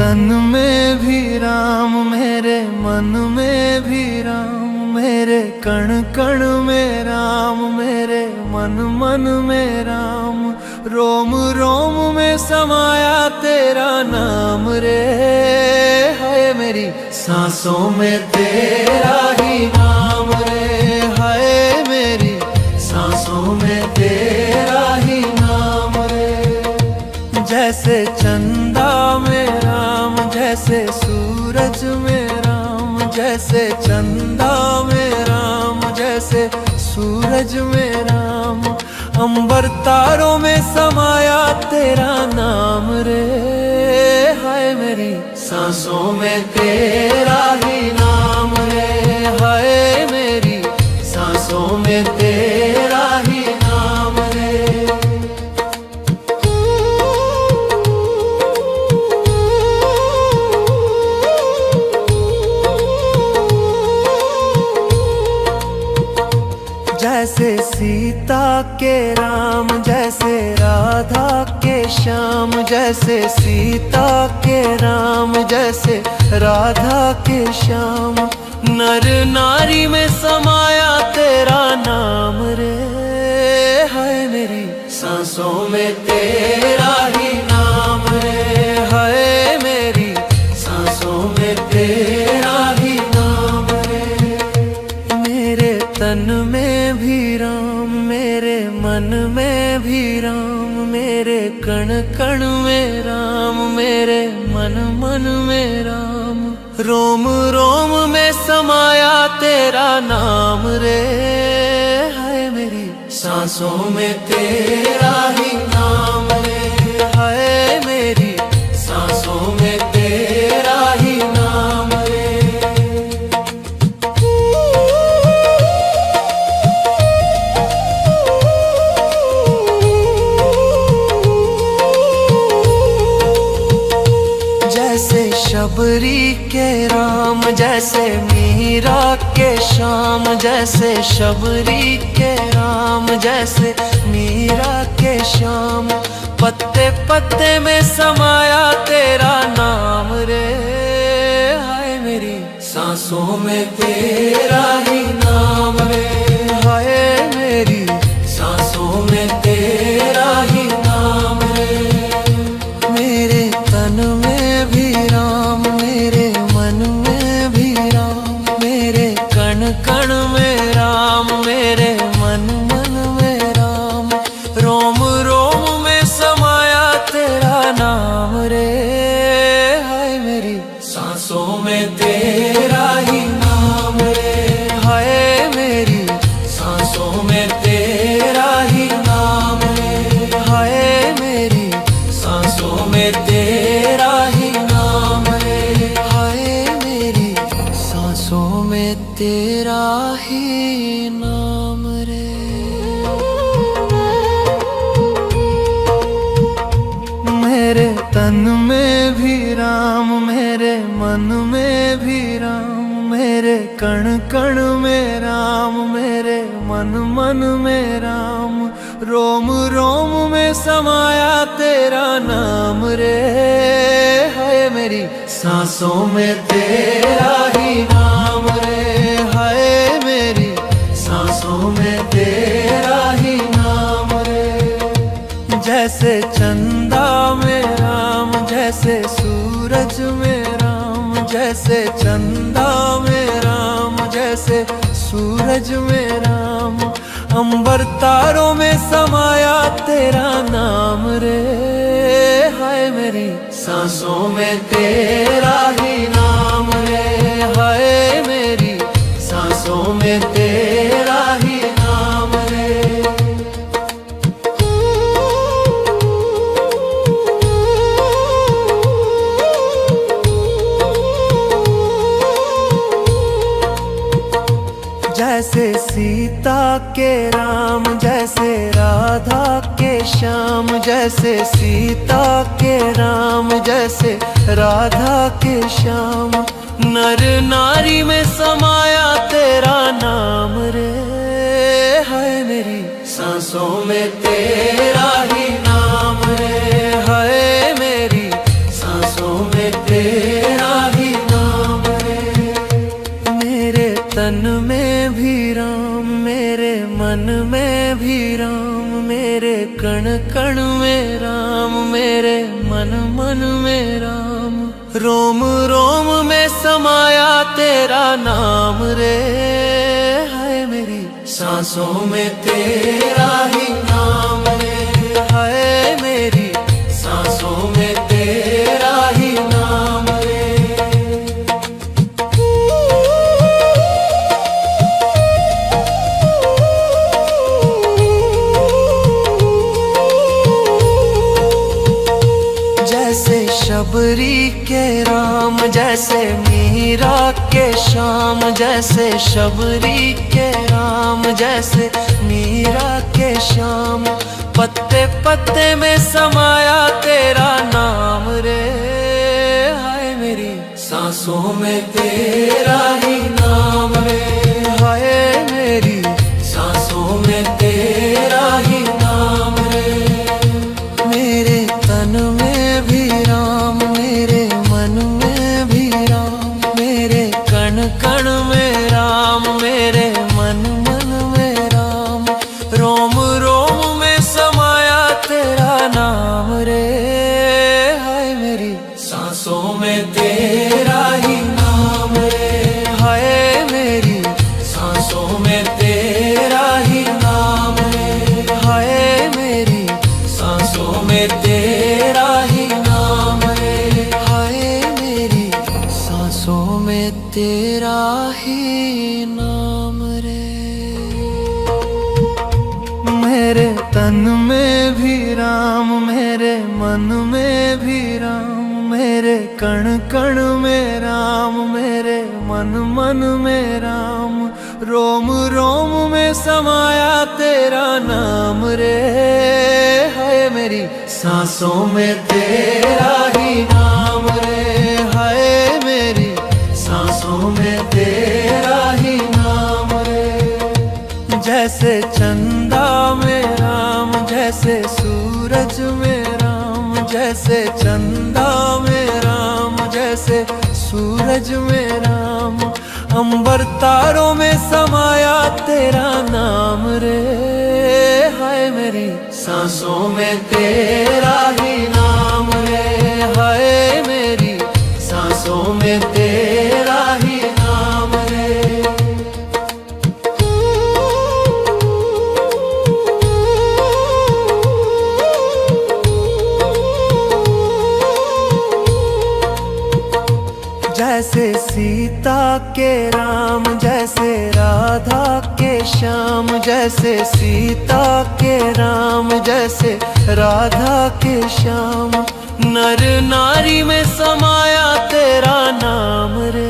तन में भी राम, मेरे मन में भी राम, मेरे कण कण में राम, मेरे मन मन में राम, रोम रोम में समाया तेरा नाम रे। हाय मेरी सांसों में तेरा ही नाम रे, हाय मेरी सांसों में तेरा ही नाम रे। जैसे चंदा में राम, जैसे सूरज में राम, जैसे चंदा में राम, जैसे सूरज में राम, अंबर तारों में समाया तेरा नाम रे। हाय मेरी सांसों में तेरा ही नाम रे, हाय मेरी सांसों में तेरा ही नाम रे। जैसे सीता के राम, जैसे राधा के श्याम, जैसे सीता के राम, जैसे राधा के श्याम, नर नारी में समाया तेरा नाम रे। हाय मेरी सांसों में तेरा ही नाम रे, हाय मेरी सांसों में तेरा ही नाम रे। मेरे तन में भी राम, मेरे मन में भी राम, मेरे कण कण में राम, मेरे मन मन में राम, रोम रोम में समाया तेरा नाम रे। हाय मेरी सांसों में तेरा ही नाम रे, हाय मेरी सांसों में तेरा ही नाम रे। जैसे शबरी के राम, जैसे मीरा के श्याम, जैसे शबरी के राम, जैसे मीरा के श्याम, पत्ते पत्ते में समाया तेरा नाम रे। हाय मेरी सांसों में तेरा ही नाम रे, हाय मेरी सांसों में तेरा ही नाम रे। मेरे तन में भी राम, मेरे मन में भी राम, मेरे कण कण में राम, मेरे मन मन में राम, रोम रोम में समाया तेरा नाम रे। हाय मेरी सांसों में तेरा ही नाम रे, हाय मेरी सांसों में तेरा ही नाम रे, हाय मेरी सांसों में तेरा ही नाम रे, हाय मेरी सांसों में तेरा ही नाम रे। मेरे तन में भी राम, मेरे मन में भी राम, मेरे कण कण में राम, मेरे मन मन में राम, रोम रोम में समाया तेरा नाम रे। हाय मेरी सांसों में तेरा ही नाम रे, हाय मेरी सांसों में तेरा ही नाम रे। जैसे चंदा में राम, जैसे सूरज में राम, जैसे चंदा में राम, जैसे सूरज में राम, अंबर तारों में समाया तेरा नाम रे। हाय मेरी सांसों में तेरा ही नाम रे, हाय मेरी सांसों में तेरा ही नाम रे। जैसे सीता के राम, जैसे राधा के श्याम, जैसे सीता के राम, जैसे राधा के श्याम, नर नारी में समाया तेरा नाम रे। हाय मेरी सांसों में तेरा ही नाम रे, हाय मेरी सांसों में तेरा रोम रोम में समाया तेरा नाम रे, हाय मेरी सांसों में तेरा ही नाम रे, हाय मेरी सांसों में तेरा ही नाम रे। जैसे शबरी के राम, जैसे मीरा के श्याम, जैसे शबरी के राम, जैसे मीरा के श्याम, पत्ते पत्ते में समाया तेरा नाम रे, हाय मेरी सांसों में तेरा ही नाम रे, हाय मेरी सांसों में तेरा ही नाम रे। मेरे तन में भी राम, मेरे मन में भी राम, मेरे कण कण में राम, मेरे मन मन में राम, रोम रोम में समाया तेरा नाम रे, हाय मेरी सांसों में तेरा ही नाम रे, हाय मेरी सांसों में तेरा ही नाम रे, हाय मेरी सांसों में तेरा ही नाम रे, हाय मेरी सांसों में तेरा ही नाम रे। मेरे तन में भी राम, मेरे मन में भी राम, मेरे कण कण में राम, मेरे मन मन में राम, रोम रोम में समाया तेरा नाम रे, हाय मेरी सांसों में तेरा ही नाम रे, हाय मेरी सांसों में तेरा ही नाम रे। जैसे चंदा में राम, जैसे सूरज में राम, जैसे चंदा में राम, जैसे सूरज में राम, अंबर तारों में समाया तेरा नाम रे, हाय मेरी सांसों में तेरा ही नाम रे, हाय मेरी सांसों में तेरा ही नाम रे। जैसे सीता के राम, जैसे राधा के श्याम, जैसे सीता के राम, जैसे राधा के श्याम, नर नारी में समाया तेरा नाम रे,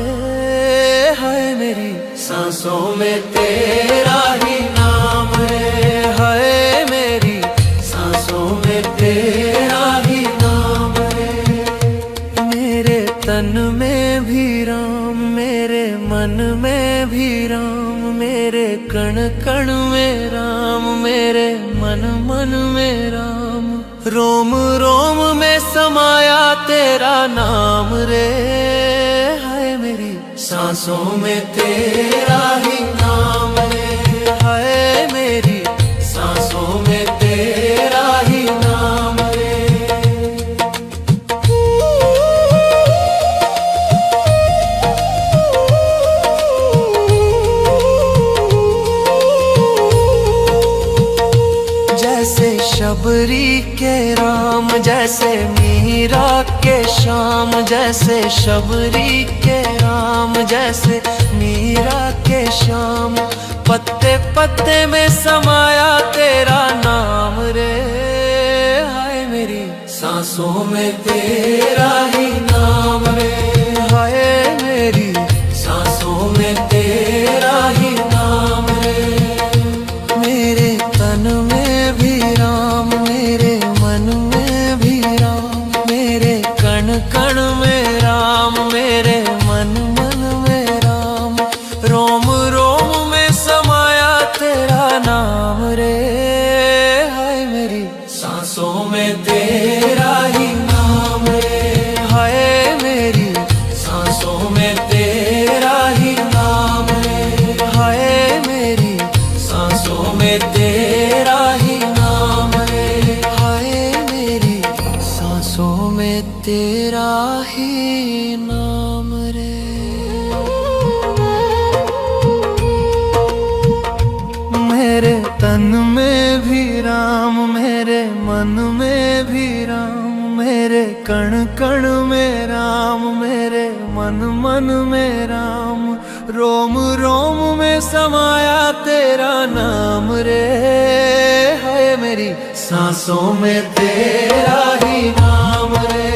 हाय मेरी सांसों में तेरा ही नाम रे, हाय मेरी सांसों में तेरा ही नाम रे। मेरे तन में भी राम, मेरे मन में भी राम, मेरे कण कण में राम, मेरे मन मन में राम, रोम रोम में समाया तेरा नाम रे, हाय मेरी सांसों में तेरा ही नाम रे, हाय मेरी सांसों में तेरा ही नाम रे। जैसे शबरी के राम, जैसे मीरा के श्याम, जैसे शबरी के राम, जैसे मीरा के श्याम, पत्ते पत्ते में समाया तेरा नाम रे, हाय मेरी सांसों में तेरा ही नाम रे, हाय मेरी सांसों में तेरा ही नाम रे। मेरे तन में भी राम, मेरे मन में भी राम, मेरे कण कण में राम, मेरे मन मन में राम, रोम रोम में समाया तेरा नाम रे, हाय मेरी सांसों में तेरा ही नाम रे, हाय ही नाम रे। मेरे तन में भी राम, मेरे मन में भी राम, मेरे कण कण में राम, मेरे मन मन में राम, रोम रोम में समाया तेरा नाम रे। है मेरी सांसों में तेरा ही नाम रे।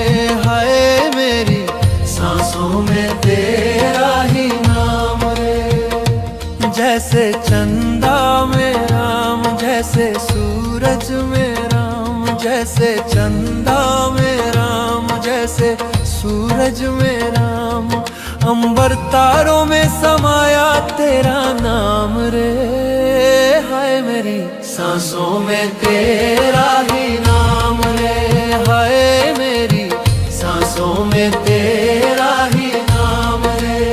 है मेरी सांसों में तेरा ही नाम रे। जैसे चंदा में राम, जैसे सूरज में राम, जैसे चंदा में राम, जैसे सूरज में राम, अंबर तारों में समाया तेरा नाम रे। हाय मेरी सांसों में तेरा ही नाम रे। हाय मेरी सांसों में तेरा ही नाम रे।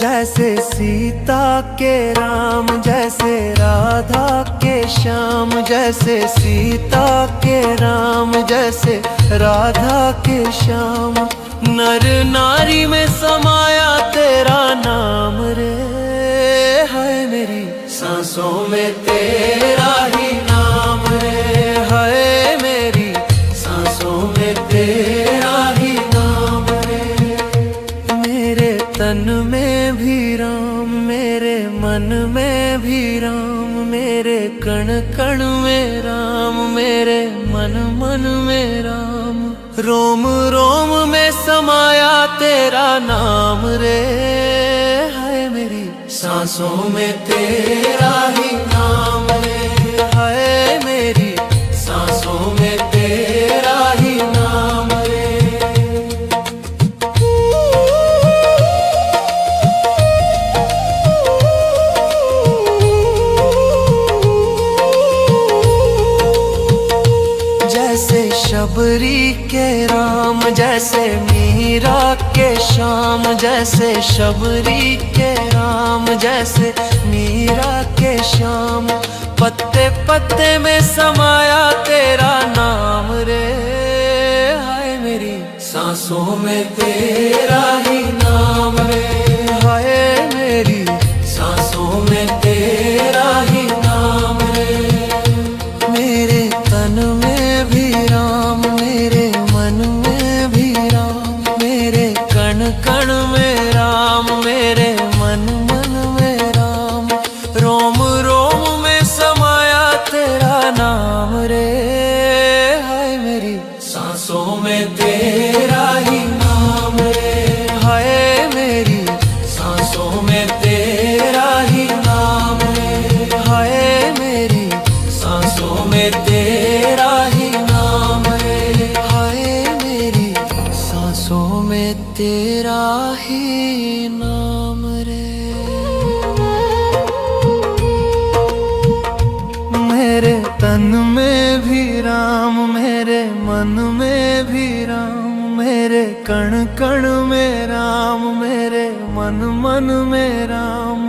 जैसे सीता के राम, जैसे राधा के श्याम, जैसे सीता के राम, जैसे राधा के श्याम, नर नारी में समाया तेरा नाम रे। है मेरी सांसों में तेरा ही नाम रे। है मेरी सांसों में तेरा ही नाम रे। मेरे तन में भी राम, मेरे मन में भी राम, मेरे कण कण में राम, मेरे मन मन में राम, रोम रोम में समाया तेरा नाम रे। है मेरी सांसों में तेरा ही नाम रे। है मेरी सांसों में तेरा ही नाम रे। जैसे शबरी के राम, जैसे मीरा के श्याम, जैसे शबरी के राम, जैसे मीरा के श्याम, पत्ते पत्ते में समाया तेरा नाम रे। हाय मेरी सांसों में तेरा ही नाम रे। हाय मेरी सांसों में तेरा ही नाम रे। मेरे तन में भी राम, मेरे मन में भी राम, मेरे कण कण में राम, मेरे मन मन में राम, रोम रोम में समाया तेरा नाम रे। हाय मेरी सांसों में तेरा ही नाम रे। हाय मेरी सांसों में तेरा ही नाम रे। हाय मेरी सांसों में तेरा ही नाम रे। हाय मेरी सांसों में तेरा ही नाम रे। मेरे तन में भी राम, मेरे मन में भी राम, मेरे कण कण में राम, मेरे मन मन में राम,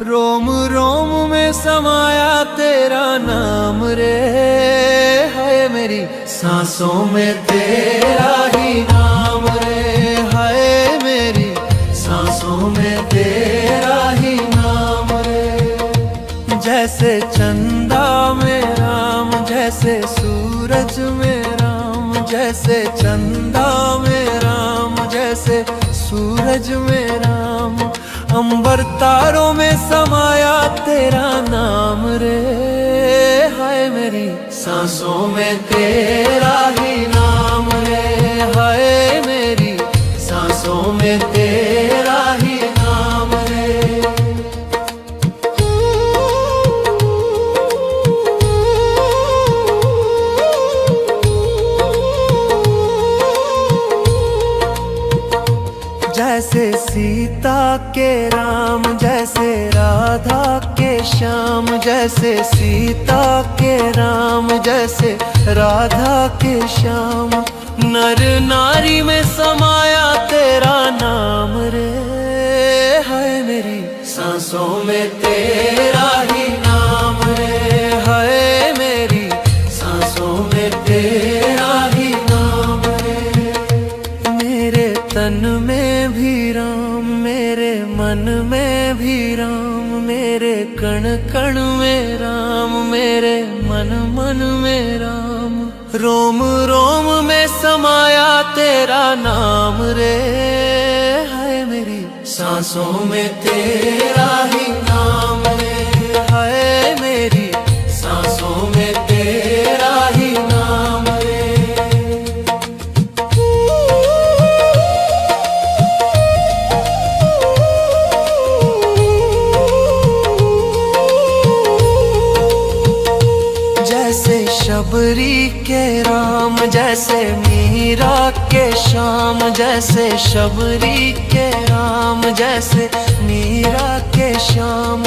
रोम रोम में समाया तेरा नाम रे। है मेरी सांसों में तेरा ही नाम रे। है मेरी सांसों में तेरा ही नाम रे। जैसे चंदा में राम, जैसे सूरज में राम, जैसे चंदा में राम, जैसे सूरज में राम, अंबर तारों में समाया तेरा नाम रे। हाय मेरी सांसों में तेरा ही नाम रे। हाय मेरी सांसों में तेरा ही नाम रे। जैसे सीता के राम, जैसे राधा के श्याम, जैसे सीता के राम, जैसे राधा के श्याम, नर नारी में समाया तेरा नाम रे। सांसों में तेरा ही नाम रे, हाय मेरी सांसों में तेरा ही नाम रे। मेरे तन में भी राम, मेरे मन में भी राम, मेरे कण कण में राम, मेरे मन मन में राम। रोम रोम में समाया तेरा नाम रे, हाय मेरी सांसों में तेरा ही नाम रे, हाय मेरी सांसों में तेरा ही नाम रे। जैसे शबरी के राम, जैसे मीरा के श्याम, जैसे शबरी के राम, जैसे मीरा के श्याम।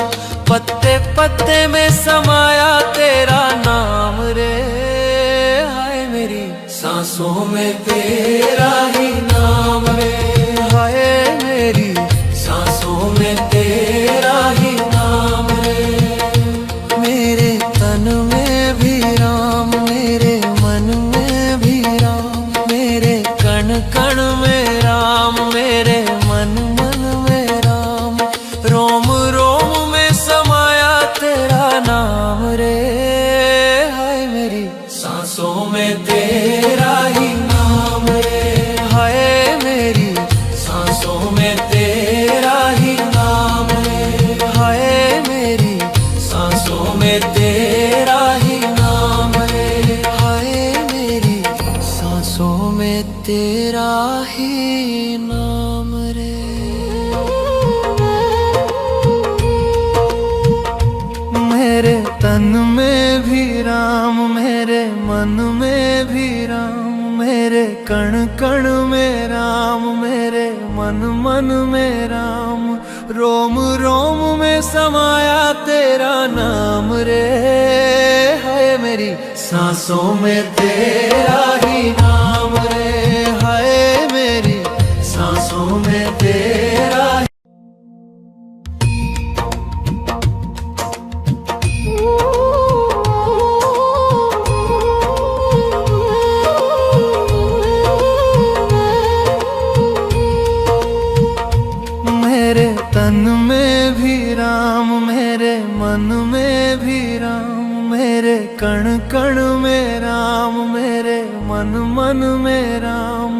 पत्ते पत्ते में समाया तेरा नाम रे, हाय मेरी सांसों में तेरा ही नाम रे, हाय मेरी सांसों में तेरा ही नाम रे। मेरे तन में भी राम, मेरे मन में भी राम, मेरे कण कण में राम, मेरे मन मन में राम। रोम रोम में समाया तेरा नाम रे, हाय मेरी सांसों में तेरा ही नाम रे, हाय मेरी सांसों में तेरा ही नाम रे, हाय मेरी सांसों में तेरा ही नाम रे, हाय मेरी सांसों में तेरा ही नाम रे। मेरे तन में भी राम, मेरे मन में भी राम, मेरे कण कण में राम, मेरे मन मन में राम। रोम रोम में समाया तेरा नाम रे, हाय मेरी सांसों में तेरा ही नाम रे, हाय मेरी सांसों में तेरा ही। मेरे तन में भी राम, मेरे मन में भी राम, मेरे कण कण में राम, मेरे मन मन में राम।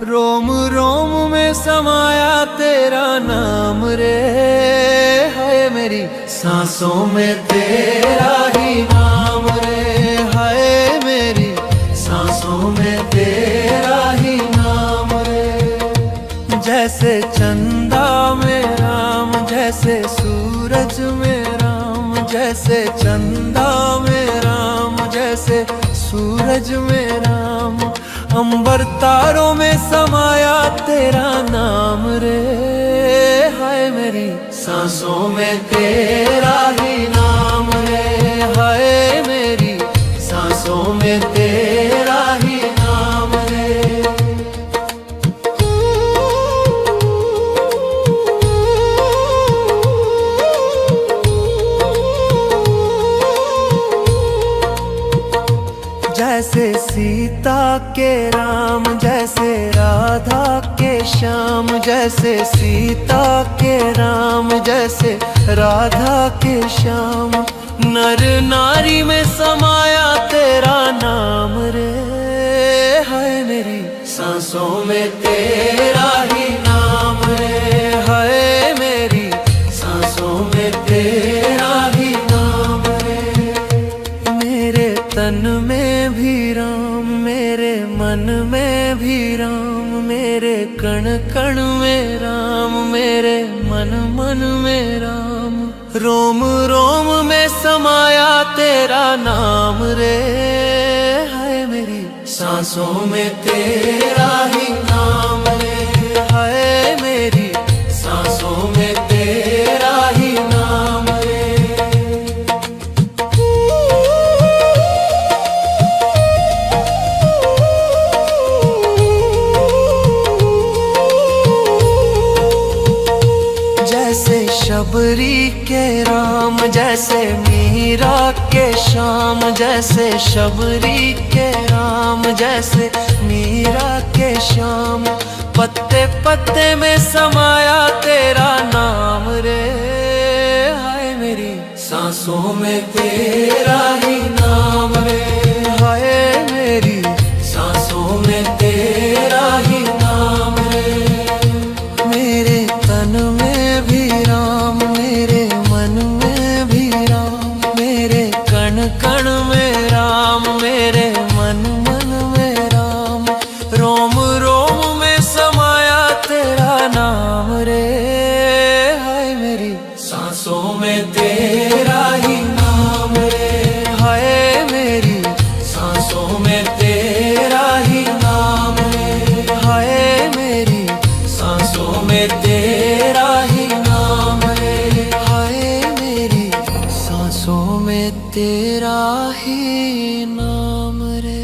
रोम रोम में समाया तेरा नाम रे, हाय मेरी सांसों में तेरा ही नाम रे, हाय मेरी सांसों में तेरा ही नाम रे। जैसे चंदा में राम, जैसे सूरज में राम, जैसे चंदा में राम, जैसे सूरज में राम। अंबर तारों में समाया तेरा नाम रे, हाय मेरी सांसों में तेरा ही नाम रे, हाय मेरी सांसों में तेरा ही नाम रे। जैसे सीता के राम, जैसे राधा के श्याम, जैसे सीता के राम, जैसे राधा के श्याम। नर नारी में समाया तेरा नाम रे, हाय मेरी सांसों में तेरा ही नाम रे, हाय मेरी सांसों में तेरा ही नाम रे। मेरे तन में भी राम, मेरे मन में भी राम, मेरे कण कण में राम, मेरे मन मन में राम। रोम रोम में समाया तेरा नाम रे, हाय मेरी सांसों में तेरा ही नाम रे, हाय मेरी सांसों में तेरा ही नाम रे। जैसे जैसे शबरी के राम, जैसे मीरा के श्याम, जैसे शबरी के राम, जैसे मीरा के श्याम। पत्ते पत्ते में समाया तेरा नाम रे, हाय मेरी सांसों में तेरा ही नाम रे, हाय मेरी सांसों में तेरा ही नाम रे। मेरे तन में भी राम, मेरे मन में भी राम, मेरे कण कण में राम, मेरे मन मन में राम। रोम रोम में समाया तेरा नाम रे, हाय मेरी सांसों में तेरा ही नाम रे, हाय मेरी सांसों में तेरा ही नाम रे, हाय मेरी सांसों में तेरा ही नाम रे, हाय मेरी सांसों में तेरा ही नाम रे।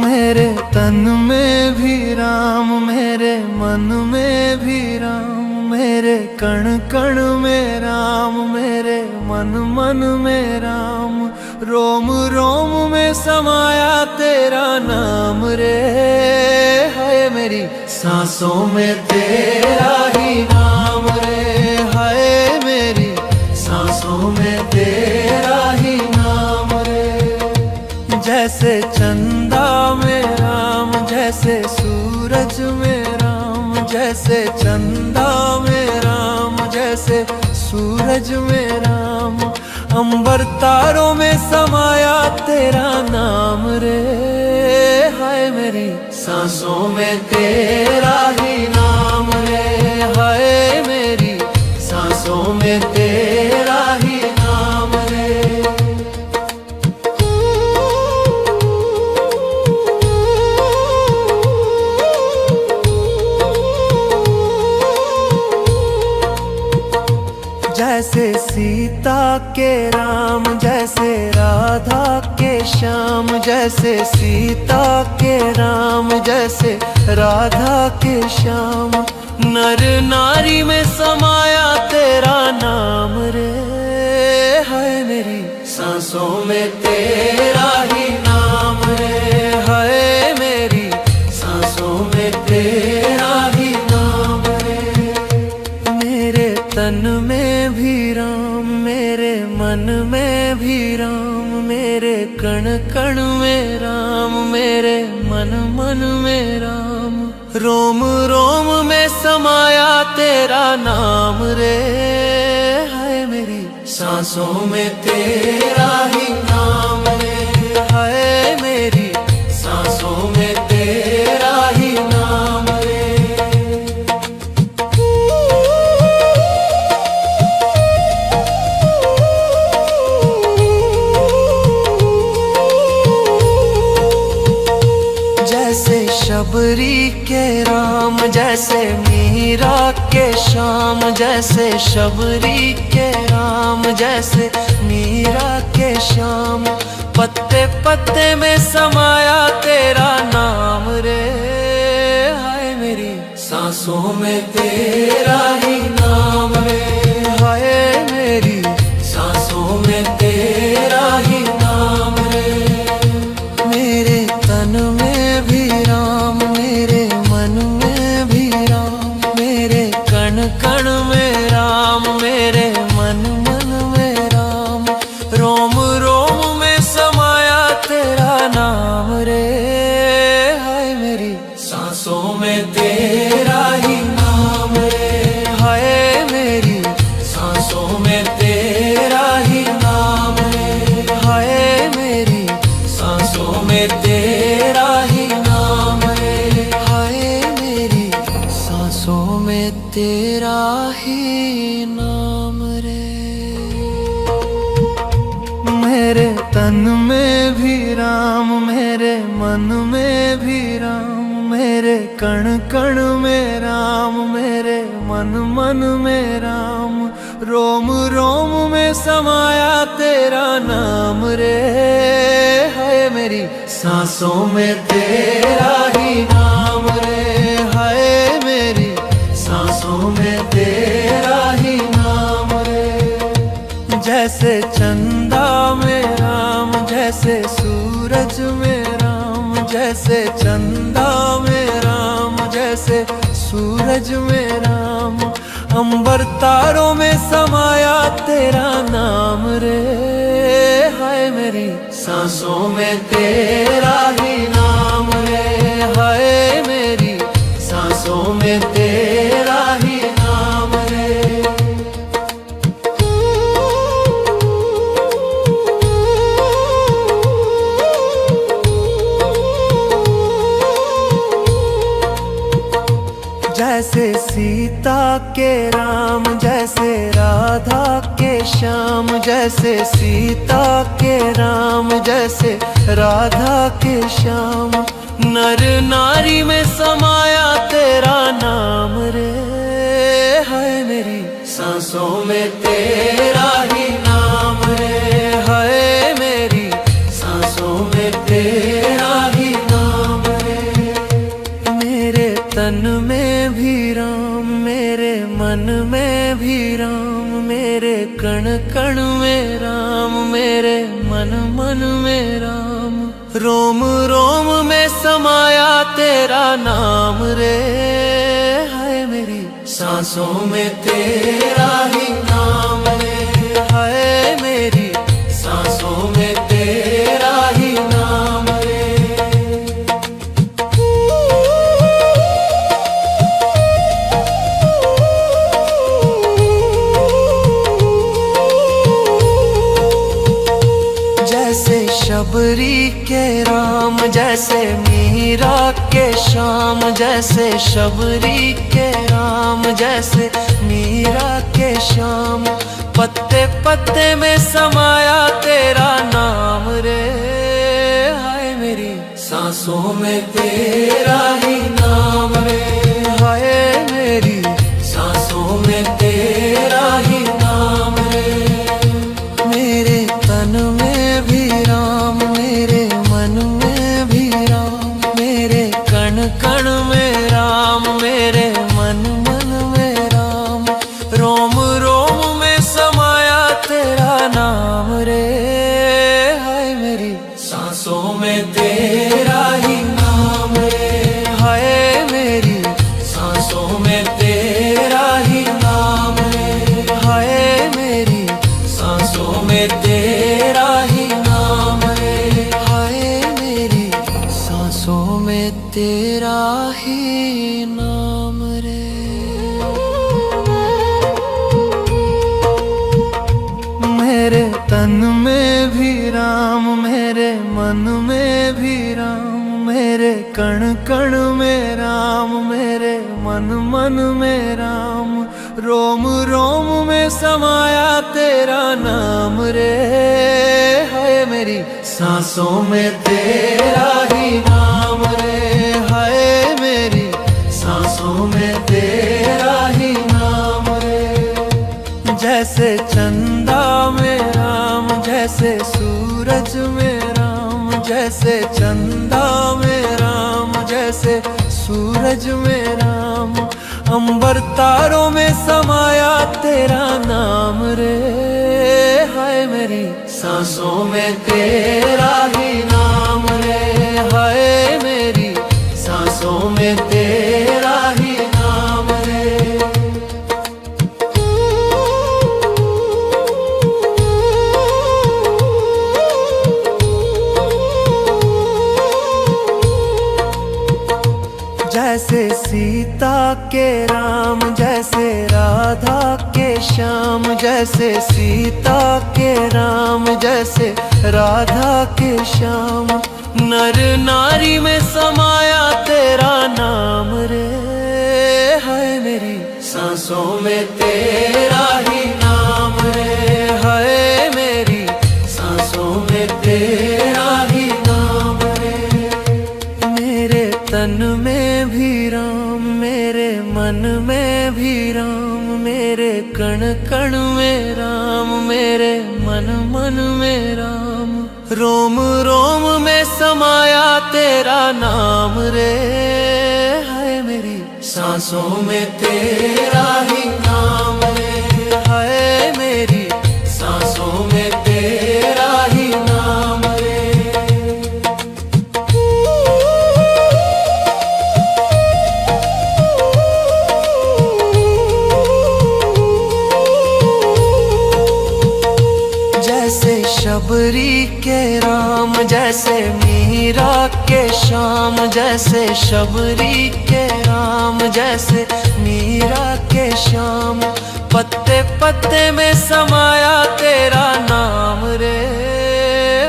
मेरे तन में भी राम, मेरे मन में भी राम, मेरे कण कण में राम, मेरे मन मन में राम। रोम रोम में समाया तेरा नाम रे, हाय मेरी सांसों में तेरा ही नाम रे, हाय मेरी सांसों में तेरा ही नाम रे। जैसे चंदा में राम, जैसे सूरज में राम, जैसे चंदा में राम, जैसे सूरज में राम। अंबर तारों में समाया तेरा नाम रे, हाय मेरी सांसों में तेरा ही नाम रे, हाय मेरी सांसों में तेरा ही नाम रे। जैसे सीता के राम, जैसे राधा के श्याम, जैसे सीता के राम, जैसे राधा के श्याम। नर नारी में समाया तेरा नाम रे, हाय मेरी सांसों में तेरा ही नाम रे, हाय मेरी सांसों में तेरा ही नाम रे। मेरे तन में भी राम, मेरे मन में भी राम, मेरे कण कण में राम, मेरे मन मन में राम। रोम रोम में समाया तेरा नाम रे, हाय मेरी सांसों में तेरा ही नाम रे, हाय मेरी सांसों में तेरा ही नाम रे। जैसे शबरी के राम, जैसे मीरा के श्याम, जैसे शबरी के राम, जैसे मीरा के श्याम। पत्ते पत्ते में समाया तेरा नाम रे, हाय मेरी सांसों में तेरा ही नाम रे, हाय मेरी सांसों में तेरा ही नाम रे। मेरे तन में भी राम, मेरे मन में भी राम, मेरे कण कण में राम, मेरे मन मन में राम। रोम रोम में समाया तेरा नाम रे, हाय मेरी सांसों में तेरा ही नाम रे, हाय मेरी सांसों में तेरा ही नाम रे, हाय मेरी सांसों में तेरा ही नाम रे, हाय मेरी सांसों में तेरा ही नाम रे। मेरे तन में भी राम, मेरे मन में भी राम, मेरे कण कण में राम, मेरे मन मन में राम। रोम रोम में समाया तेरा नाम रे, हाय मेरी सांसों में तेरा ही नाम रे, चंदा में राम, जैसे सूरज में राम, जैसे चंदा में राम, जैसे सूरज में राम। अंबर तारों में समाया तेरा नाम रे, हाय मेरी सांसों में तेरा ही नाम रे, हाय मेरी सांसों में तेरा ही नाम रे। जैसे सीता के राम, जैसे राधा के श्याम, जैसे सीता के राम, जैसे राधा के श्याम। नर नारी में समाया तेरा नाम रे, हाय मेरी सांसों में तेरा ही नाम रे, हाय मेरी सांसों में तेरा ही नाम रे। मेरे तन में भी राम, मेरे मन में भी राम, मेरे कण कण में राम, मेरे मन मन में राम। रोम रोम में समाया तेरा नाम रे, हाय मेरी सांसों में तेरा ही नाम रे, हाय मेरी सांसों में तेरा ही नाम रे। जैसे शबरी के राम, जैसे मीरा के श्याम, जैसे शबरी के राम, जैसे मीरा के श्याम। पत्ते पत्ते में समाया तेरा नाम रे, हाय मेरी सांसों में तेरा ही नाम रे, हाय मेरी सांसों में तेरा ही नाम रे। मेरे तन में भी राम, मेरे मन में भी राम, मेरे कण कण में राम, मेरे मन मन में राम। रोम रोम में समाया तेरा नाम रे, हाय मेरी सांसों में तेरा ही नाम रे, हाय मेरी सांसों में तेरा ही नाम रे, हाय मेरी सांसों में तेरा ही नाम रे, हाय मेरी सांसों में तेरा ही नाम रे। मेरे तन में भी राम, मेरे मन में भी राम, मेरे कण कण में राम, मेरे मन मन में राम। रोम रोम में समाया तेरा नाम रे, हाय मेरी सांसों में तेरा ही नाम रे, हाय मेरी सांसों में तेरा ही नाम रे। जैसे चंदा में राम, जैसे सूरज में राम, जैसे चंदा में राम, जैसे सूरज में राम। अंबर तारों में समाया तेरा नाम रे, हाय मेरी सांसों में तेरा ही नाम रे, हाय मेरी सांसों में तेरा ही नाम रे। जैसे सीता के राम, जैसे राधा के श्याम, जैसे सीता के राम, जैसे राधा के श्याम। नर नारी में समाया तेरा नाम रे, हाय मेरी सांसों में तेरा ही नाम रे, हाय मेरी सांसों में तेरा ही नाम रे। मेरे तन में भी राम, मेरे मन में भी राम, मेरे कण कण में राम, मेरे मन मन में राम। रोम रोम में समाया तेरा नाम रे, हाय मेरी सांसों में तेरा ही नाम रे, हाय मेरी सांसों में शबरी के राम, जैसे मीरा के श्याम, जैसे शबरी के राम, जैसे मीरा के श्याम। पत्ते पत्ते में समाया तेरा नाम रे,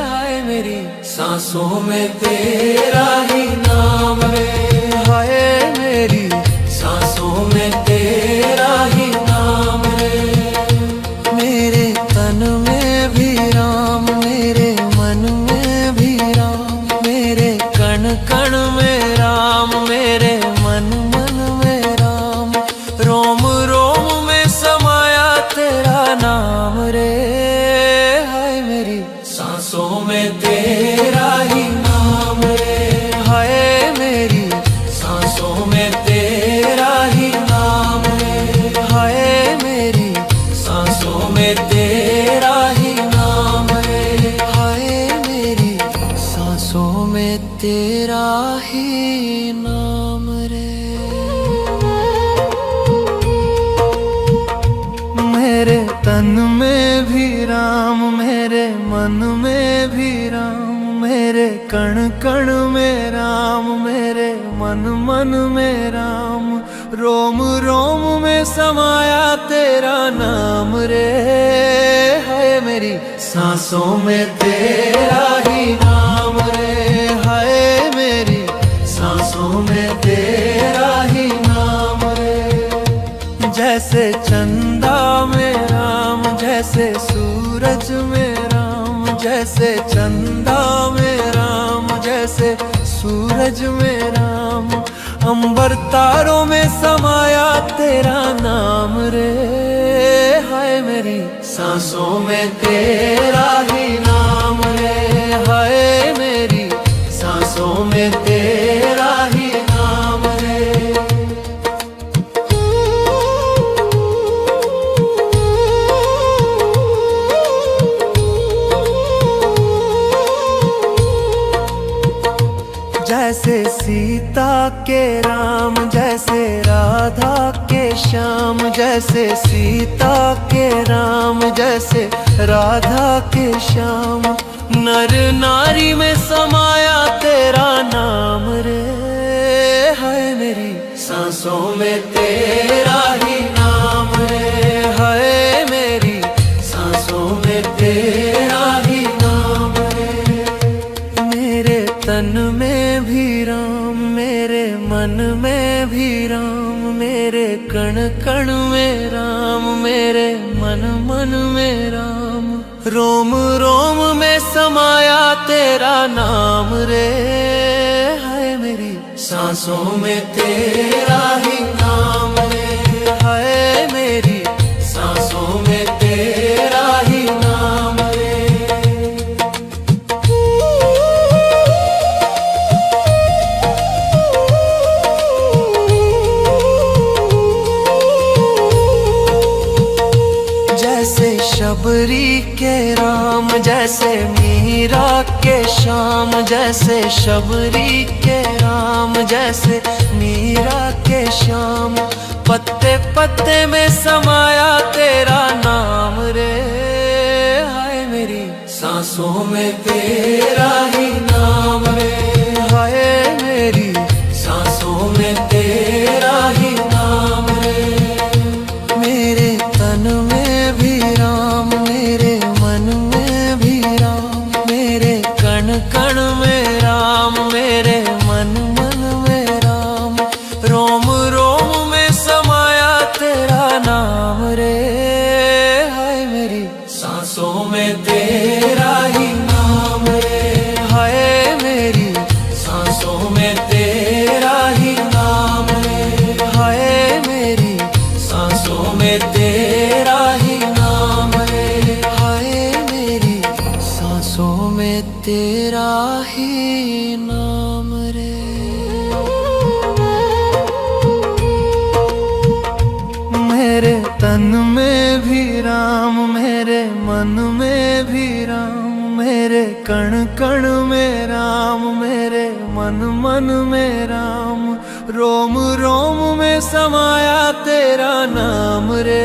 हाय मेरी सांसों में तेरा ही नाम रे, हाय मेरी सांसों में तेरा ही नाम रे। मेरे तन में भी राम, मेरे मन में भी राम, मेरे कण कण में राम, मेरे मन मन में राम। रोम रोम में समाया तेरा नाम रे, हाय मेरी सांसों में तेरा ही नाम रे, हाय मेरी सांसों में तेरा ही नाम रे, हाय मेरी सांसों में तेरा ही नाम रे, हाय मेरी सांसों में तेरा ही नाम रे। मेरे तन में भी राम, मेरे मन में भी राम, मेरे कण कण में राम, मेरे मन मन में राम। रोम रोम में समाया तेरा नाम रे, हाय मेरी सांसों में तेरा ही नाम रे, हाय मेरी सांसों में तेरा ही नाम रे। जैसे चंदा में राम, जैसे सूरज में राम, जैसे चंदा में राम, जैसे सूरज में राम। अंबर तारों में समाया तेरा नाम रे, हाय मेरी सांसों में तेरा ही नाम रे, हाय मेरी सांसों में तेरा ही नाम रे। जैसे सीता के राम, जैसे राधा के श्याम, जैसे सीता के राम, जैसे राधा के श्याम। नर नारी में समाया तेरा नाम रे, हाय मेरी सांसों में तेरा ही नाम रे, हाय मेरी सांसों में तेरा ही नाम रे। मेरे तन में भी राम, मेरे मन में भी राम, मेरे कण कण में राम, मेरे मन मन में राम। रोम रोम में समाया तेरा नाम रे, हाय मेरी सांसों में तेरा ही नाम रे, हाय मेरी सांसों में तेरा ही नाम रे। जैसे शबरी के राम, जैसे मीरा के श्याम, जैसे शबरी के राम, जैसे मीरा के श्याम। पत्ते पत्ते में समाया तेरा नाम रे, हाय मेरी सांसों में तेरा ही नाम रे, हाय मेरी सांसों में तेरा ही नाम रे। मेरे तन में भी राम, मेरे मन में भी राम, मेरे कण कण में राम, मेरे मन मन में राम। रोम रोम में समाया तेरा नाम रे, हाय मेरी सांसों में तेरा ही नाम रे, हाय मेरी सांसों में तेरा ही नाम रे, हाय मेरी सांसों में तेरा ही नाम रे, हाय मेरी सांसों में तेरा ही नाम रे। मेरे तन में भी राम, मेरे मन में भी राम, मेरे कण कण में राम, मेरे मन मन में राम। रोम रोम में समाया तेरा नाम रे,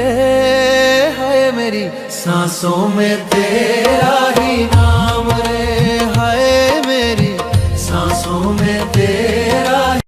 हाय मेरी सांसों में तेरा ही नाम रे, हाय मेरी सांसों में तेरा ही।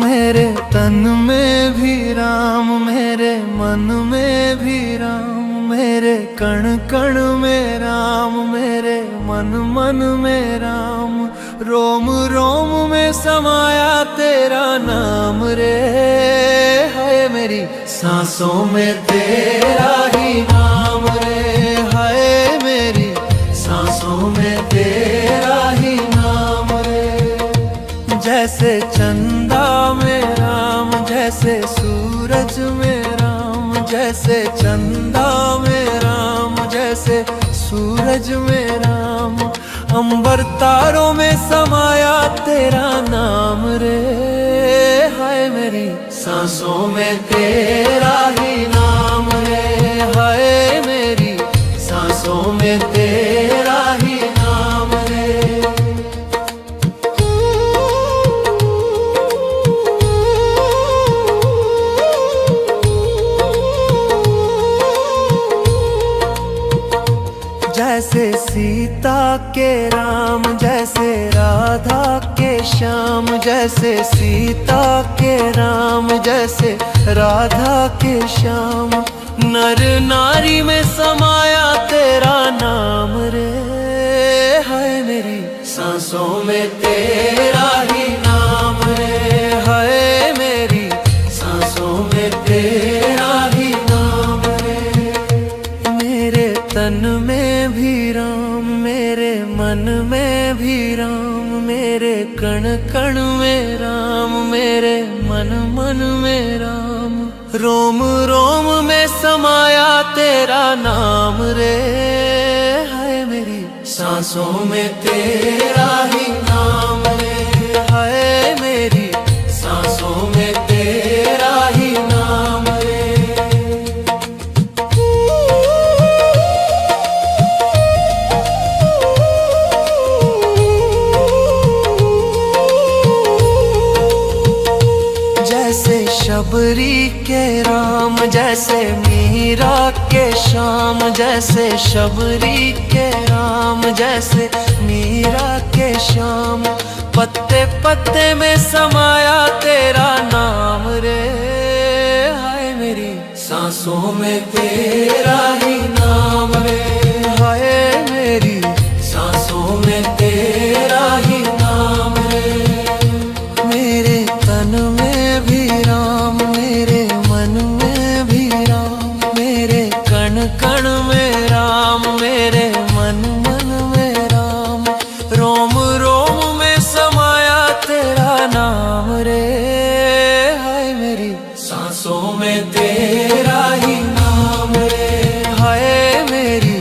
मेरे तन में भी राम, मेरे मन में भी राम, मेरे कण कण में राम, मेरे मन मन में राम, रोम रोम में समाया तेरा नाम रे, हाय मेरी सांसों में तेरा ही नाम रे, हाय मेरी सांसों में तेरा ही नाम रे। जैसे चंदा में राम, जैसे सूरज में राम, जैसे चंदा में राम, जैसे सूरज में राम, अंबर तारों में समाया तेरा नाम रे, हाय मेरी सांसों में तेरा ही नाम रे, हाय मेरी सांसों में तेरा ही नाम रे। जैसे सीता के राम, जैसे राधा के श्याम, जैसे सीता के राम, जैसे राधा के श्याम, नर नारी में समाया तेरा नाम रे, हाय मेरी सांसों में तेरा ही नाम रे, हाय मेरी सांसों में तेरा ही नाम रे। मेरे तन में भी राम, मेरे मन में भी राम, मेरे कण कण में राम, मेरे मन मन में राम, रोम रोम में समाया तेरा नाम रे, हाय मेरी सांसों में तेरा ही नाम रे, हाय मेरी सांसों में तेरा ही नाम रे। जैसे शबरी के राम, जैसे मीरा के श्याम, जैसे शबरी के राम, जैसे मीरा के श्याम, पत्ते पत्ते में समाया तेरा नाम रे, हाय मेरी सांसों में तेरा ही नाम रे, हाय मेरी सांसों में तेरा ही नाम रे। मेरे तन में भी राम, मेरे मन में भी राम, मेरे कण कण में राम, मेरे मन मन में राम, रोम रोम में समाया तेरा नाम रे, हाय मेरी सांसों में तेरा ही नाम रे, हाय मेरी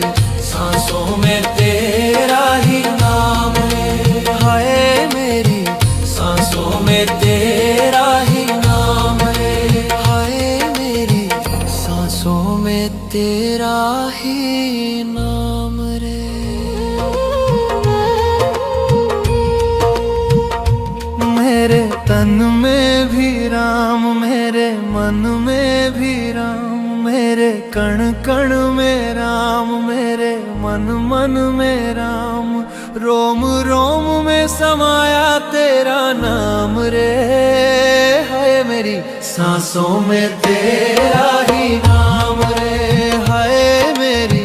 सांसों में तेरा ही नाम रे, हाय मेरी सांसों में तेरा ही नाम रे, हाय मेरी सांसों में तेरा ही नाम रे। मेरे तन में भी राम, मेरे मन में भी राम, मेरे कण कण में राम, मेरे मन मन में राम, रोम रोम में समाया तेरा नाम रे, हाय मेरी सांसों में तेरा ही नाम रे, हाय मेरी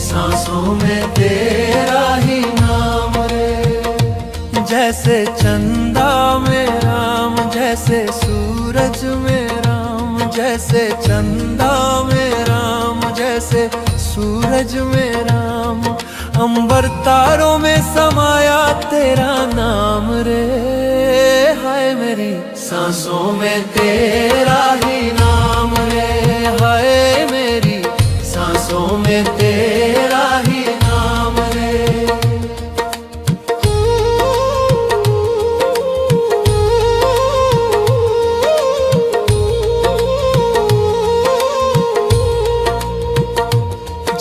सांसों में तेरा ही नाम रे। जैसे चंदा में राम, जैसे सूरज में राम, जैसे चंदा में राम, जैसे सूरज में राम, अंबर तारों में समाया तेरा नाम रे, हाय मेरी सांसों में तेरा ही नाम रे, हाय मेरी सांसों में तेरा ही नाम रे।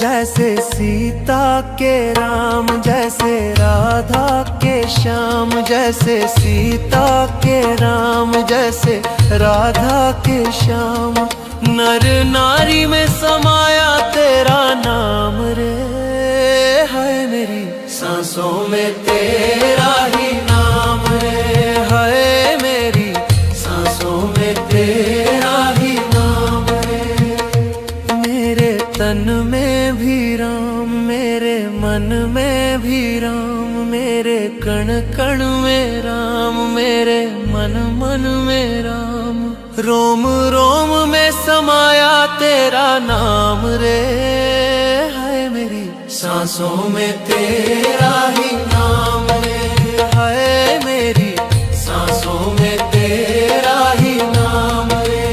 जैसे सीता सीता के राम, जैसे राधा के श्याम, जैसे सीता के राम, जैसे राधा के श्याम। नर नारी में समाया तेरा नाम रे, है मेरी सांसों में तेरा ही नाम रे, है मेरी सांसों में तेरा ही नाम रे। मेरे तन में भी राम, मेरे मन में भी राम, मेरे कण कण में राम, मेरे मन मन में राम। रोम रोम में समाया तेरा नाम रे, है मेरी सांसों में तेरा ही नाम रे, है मेरी सांसों में तेरा ही नाम रे।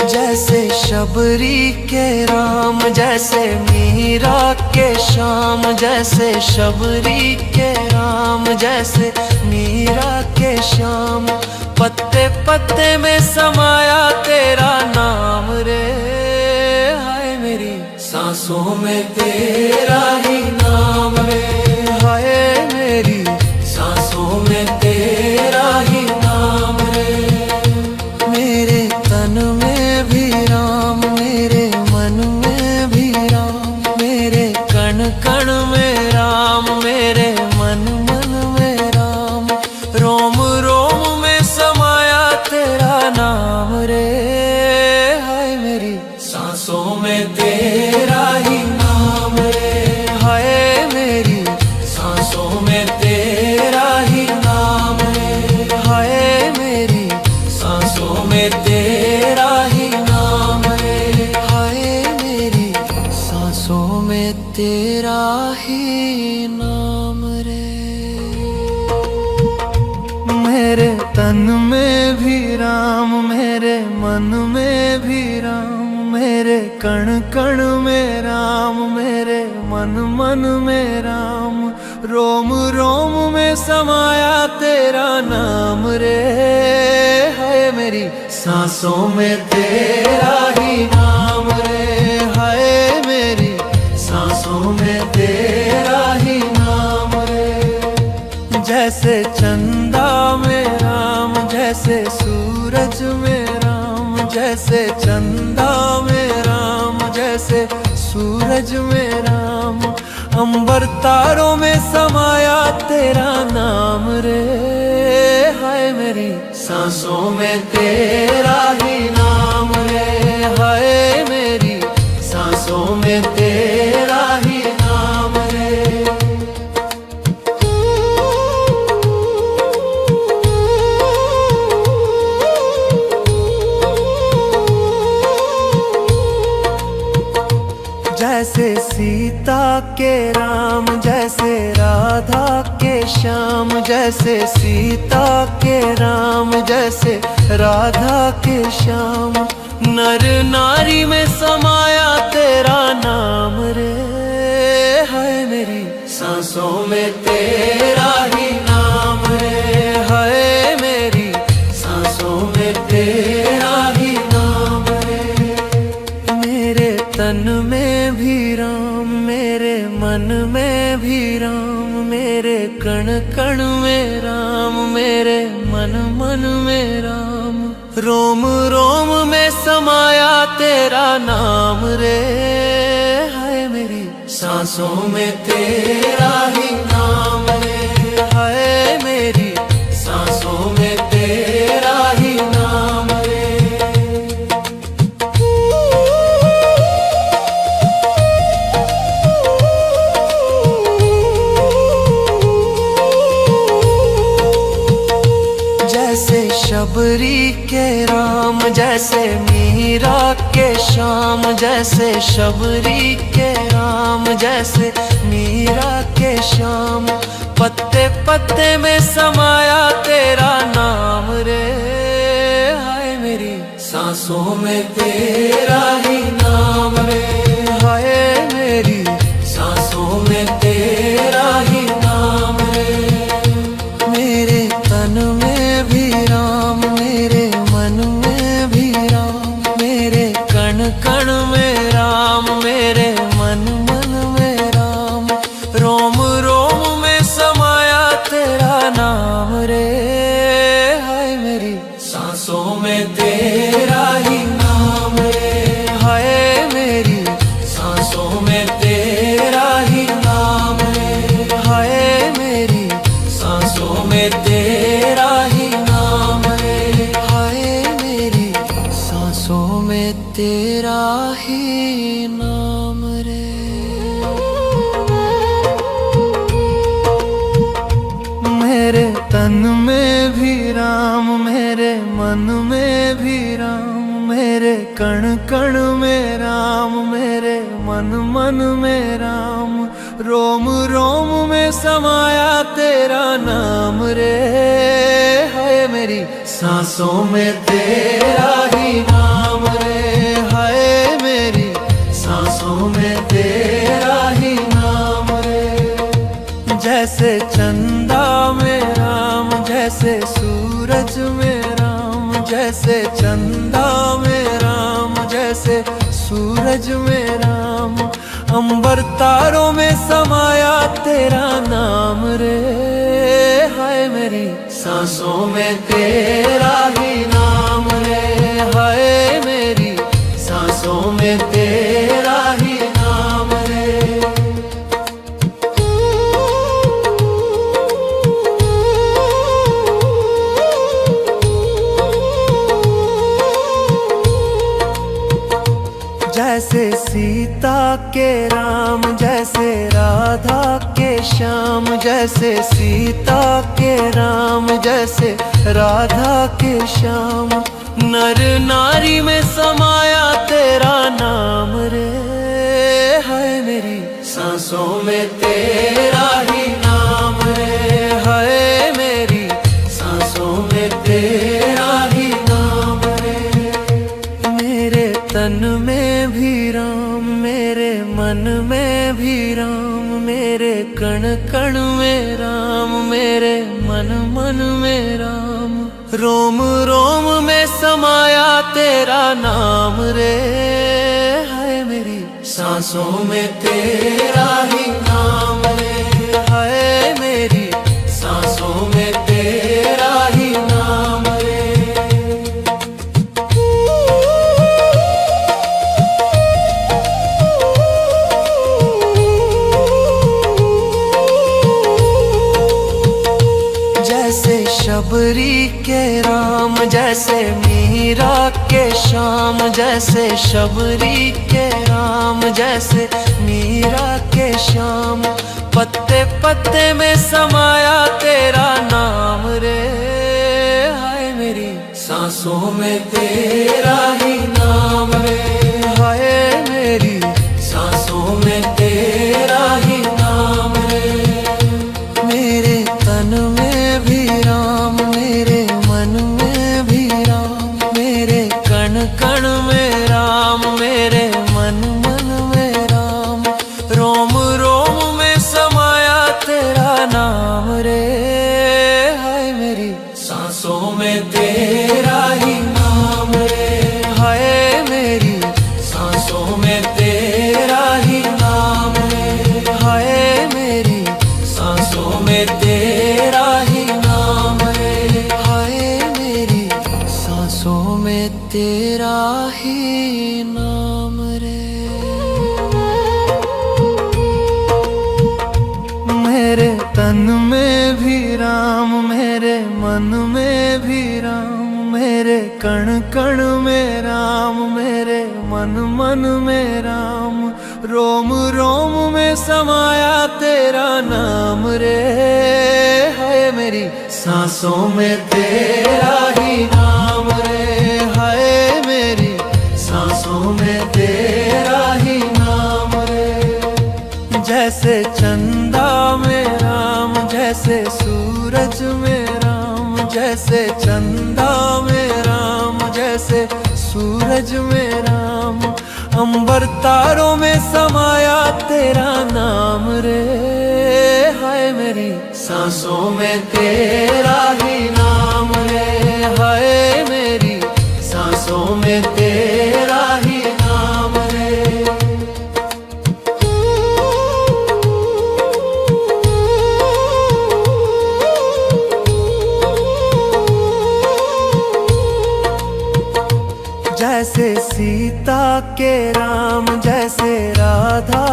जैसे शबरी के राम, जैसे मीरा के श्याम, जैसे शबरी के राम, जैसे मीरा के श्याम। पत्ते पत्ते में समाया तेरा नाम रे, हाय मेरी सांसों में तेरा ही नाम रे, हाय मेरी सांसों में तेरा ही नाम रे। मेरे तन में भी राम, मेरे मन में भी राम, मेरे कण कण में राम, मेरे मन मन में राम। रोम रोम में समाया तेरा नाम रे, हाय मेरी सांसों में तेरा ही नाम रे, हाय मेरी सांसों में तेरा ही नाम रे, हाय मेरी सांसों में तेरा ही नाम रे, हाय मेरी सांसों में तेरा ही नाम रे। मेरे तन में भी राम, मेरे मन में भी राम, मेरे कण कण में राम, मेरे मन मन में राम। रोम रोम में समाया तेरा नाम रे, है मेरी सांसों में तेरा ही नाम रे, है मेरी सांसों में तेरा ही नाम रे। जैसे चंदा में राम, जैसे सूरज में राम, जैसे चंदा में राम, जैसे सूरज में राम। अंबर तारों में समाया तेरा नाम रे, हाय मेरी सांसों में तेरा ही नाम रे, हाय मेरी सांसों में तेरा ही नाम रे। जैसे सीता के राम, जैसे राधा के श्याम, जैसे सीता के राम, जैसे राधा के श्याम। नर नारी में समाया तेरा नाम रे, है मेरी सांसों में तेरा ही नाम रे, है मेरी सांसों में तेरा ही नाम रे। मेरे तन में भी राम, मेरे मन में भी राम, मेरे कण कण में राम, मेरे मन मन में राम। रोम रोम में समाया तेरा नाम रे, है मेरी सांसों में तेरा ही नाम रे, है मेरी सांसों में तेरा ही नाम रे। जैसे शबरी के राम, जैसे मीरा के श्याम, जैसे शबरी के राम, जैसे मीरा के श्याम। पत्ते पत्ते में समाया तेरा नाम रे, हाय मेरी सांसों में तेरा ही नाम रे, हाय मेरी सांसों में तेरा ही नाम रे। में तेरा ही नाम है, हाय मेरी सांसों में तेरा ही नाम है, हाय मेरी सांसों में तेरा ही नाम रे। मेरे तन में भी राम, मेरे मन में भी राम, मेरे कण कण में राम, मेरे मन मन में राम, रोम रोम में समाया तेरा नाम रे, हाय मेरी सांसों में तेरा ही नाम रे, हाय मेरी सांसों में तेरा ही नाम रे। जैसे चंदा में राम, जैसे सूरज में राम, जैसे चंदा में राम, जैसे सूरज में राम, अंबर तारों में समाया तेरा नाम रे, हाय मेरी सांसों में तेरा ही नाम रे, हाय मेरी सांसों में तेरा ही नाम रे। जैसे सीता के राम, जैसे राधा के श्याम, जैसे सीता के राम, जैसे राधा के श्याम, नर नारी में समाया तेरा नाम रे, हाय मेरी सांसों में तेरा ही नाम रे, हाय मेरी सांसों में तेरा ही नाम रे। मेरे तन में भी राम, मेरे मन में भी राम, मेरे कण कण में राम, मेरे मन मन में राम, रोम रोम में समाया तेरा नाम रे, हाय मेरी सांसों में तेरा ही नाम रे, हाय मेरी सांसों में तेरा ही नाम रे। जैसे शबरी के राम, जैसे मीरा के श्याम, जैसे शबरी के राम, जैसे मीरा के श्याम, पत्ते पत्ते में समाया तेरा नाम रे, हाय मेरी सांसों में तेरा ही नाम रे, हाय मेरी सांसों में तेरा ही नाम रे। मेरे तन में भी राम, मेरे मन में भी राम, मेरे कण कण में राम, मेरे मन मन में राम, रोम रोम में समाया तेरा नाम रे, हाय मेरी सांसों में तेरा ही नाम रे, हाय मेरी सांसों में तेरा ही नाम रे, हाय मेरी सांसों में तेरा ही नाम रे, हाय मेरी सांसों में तेरा ही नाम रे। मेरे तन में भी राम, मेरे मन में भी राम, मेरे कण कण में राम, मेरे मन मन में राम, रोम रोम में समाया तेरा नाम रे, हाय मेरी सांसों में तेरा ही नाम रे, हाय मेरी सांसों में तेरा ही नाम रे। जैसे चंदा में राम, जैसे सूरज में राम, जैसे चंदा में राम, जैसे सूरज में राम, अंबर तारों में समाया तेरा नाम रे, हाय मेरी सांसों में तेरा ही नाम रे, हाय मेरी सांसों में तेरा ही नाम रे। जैसे सीता के राम, जैसे राधा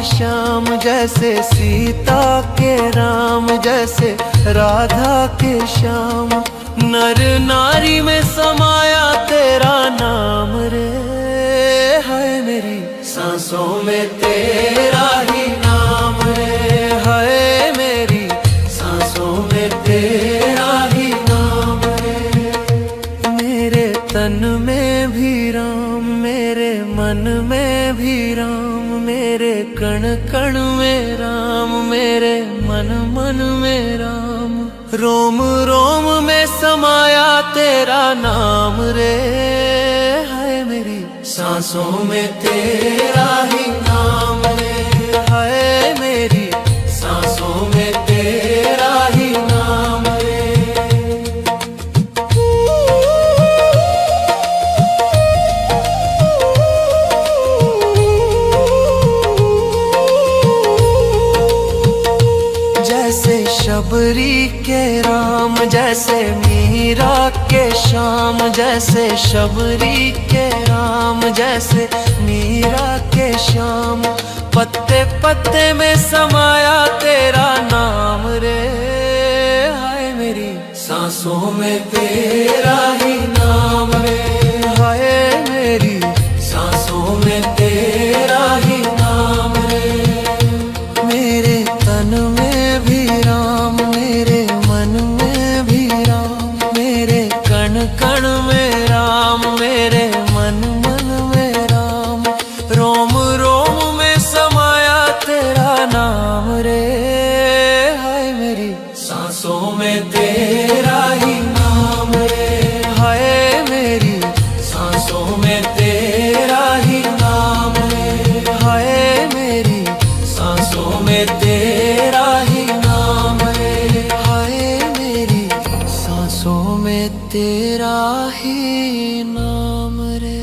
श्याम, जैसे सीता के राम, जैसे राधा के श्याम। नर नारी में समाया तेरा नाम रे, है मेरी सांसों में तेरा ही नाम रे, है मेरी सांसों में तेरा ही नाम रे। मेरे तन में भी राम, मेरे मन में भी राम, मेरे कण कण में राम, मेरे मन मन में राम। रोम रोम में समाया तेरा नाम रे, है मेरी सांसों में तेरा ही नाम रे, है मेरी सांसों में तेरा ही नाम रे। जैसे शबरी के राम, जैसे मीरा के श्याम, जैसे शबरी के राम, जैसे मीरा के श्याम। पत्ते पत्ते में समाया तेरा नाम रे, हाय मेरी सांसों में तेरा ही नाम रे, हाय मेरी सांसों में तेरा ही नाम रे। मेरे तन में भी राम, मेरे मन में भी राम, मेरे कण कण में राम, मेरे मन मन में राम। रोम रोम में समाया तेरा नाम रे, हाय मेरी सांसों में तेरा ही नाम रे, हाय मेरी सांसों में तेरा ही नाम रे, हाय मेरी सांसों में तेरा ही नाम रे, हाय मेरी सांसों में तेरा ही नाम रे।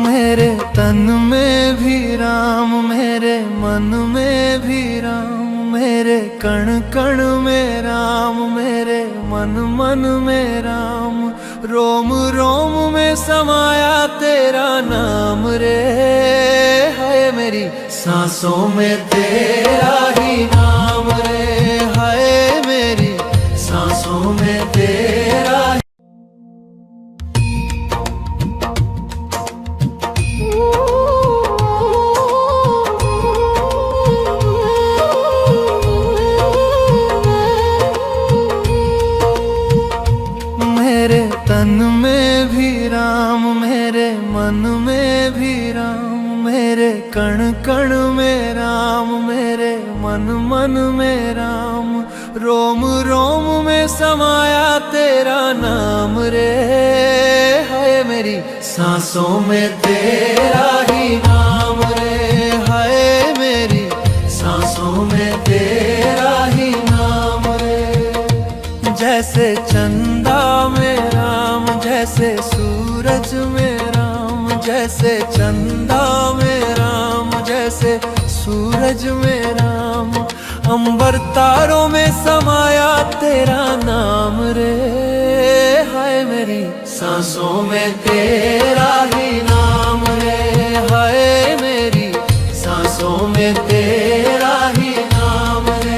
मेरे तन में भी राम, मेरे मन में भी राम, मेरे कण कण में राम, मेरे मन मन में राम। रोम रोम में समाया तेरा नाम रे, है मेरी सांसों में तेरा ही नाम रे, है मेरी सांसों में तेरा। मेरे तन में भी राम, मेरे मन में भी राम, मेरे कण कण में राम, मेरे मन मन में राम। रोम रोम में समाया तेरा नाम रे, है मेरी सांसों में तेरा ही नाम रे, है मेरी सांसों में तेरा ही नाम रे। जैसे चंदा में राम, जैसे सूरज में राम, जैसे चंदा में राम, जैसे सूरज में राम। अंबर तारों में समाया तेरा नाम रे, हाय मेरी सांसों में तेरा ही नाम रे, हाय मेरी सांसों में तेरा ही नाम रे।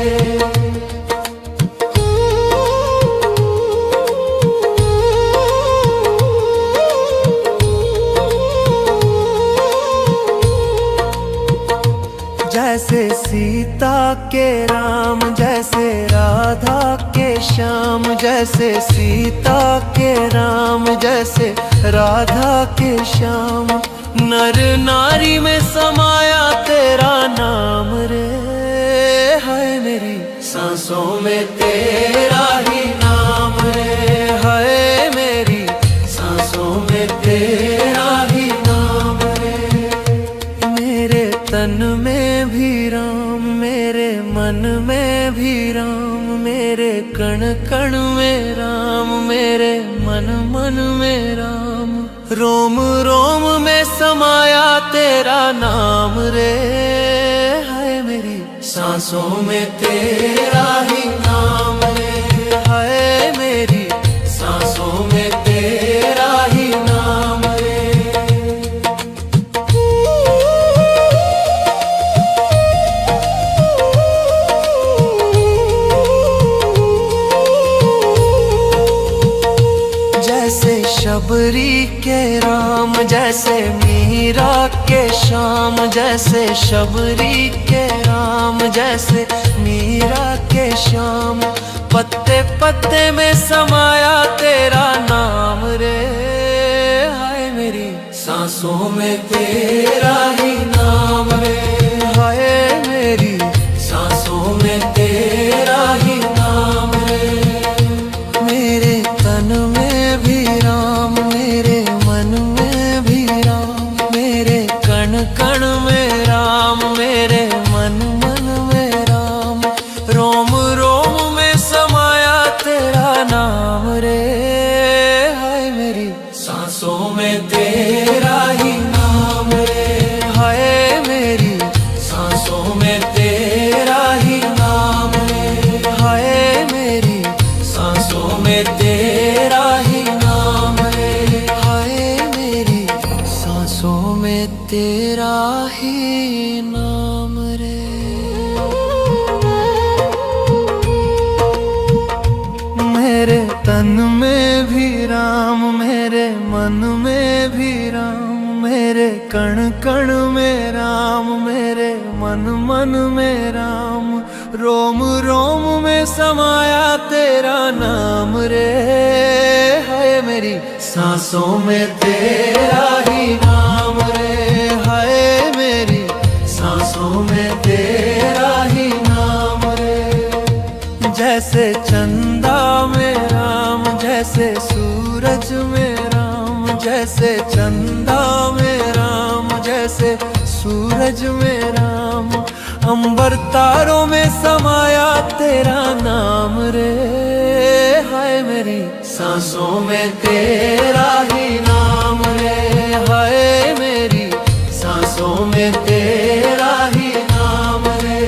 जैसे सीता के राम, जैसे राधा के श्याम, जैसे सीता के राम, जैसे राधा के श्याम। नर नारी में समाया तेरा नाम रे, है मेरी सांसों में तेरा ही नाम रे, है मेरी सांसों में तेरा ही नाम रे। मेरे तन में भी राम, मेरे मन में भी राम, मेरे कण कण में राम, मेरे मन मन में राम। रोम रोम में समाया तेरा नाम रे, है मेरी सांसों में तेरा ही नाम रे, है मेरी सांसों में तेरा ही नाम रे। शबरी के राम, जैसे मीरा के श्याम, जैसे शबरी के राम, जैसे मीरा के श्याम। पत्ते पत्ते में समाया तेरा नाम रे, हाय मेरी सांसों में तेरा ही नाम रे, हाय मेरी सांसों में तेरा ही नाम रे। मेरे तन में भी राम, मेरे मन में भी राम, मेरे कण कण में राम, मेरे मन मन में राम। रोम रोम में समाया तेरा नाम रे, हाय मेरी सांसों में तेरा ही नाम रे, हाय मेरी सांसों में तेरा ही नाम रे, हाय मेरी सांसों में तेरा ही नाम रे, हाय मेरी सांसों में तेरा ही नाम रे। मेरे तन में भी राम, मेरे मन में भी राम, मेरे कण कण में राम, मेरे मन मन में राम। रोम रोम में समाया तेरा नाम रे, हाय मेरी सांसों में तेरा ही नाम रे, हाय मेरी सांसों में तेरा ही नाम रे। जैसे चंदा में राम, जैसे सूरज में राम, जैसे चंदा में राम, जैसे सूरज में राम। अंबर तारों में समाया तेरा नाम रे, हाय मेरी सांसों में तेरा ही नाम रे, हाय मेरी सांसों में तेरा ही नाम रे।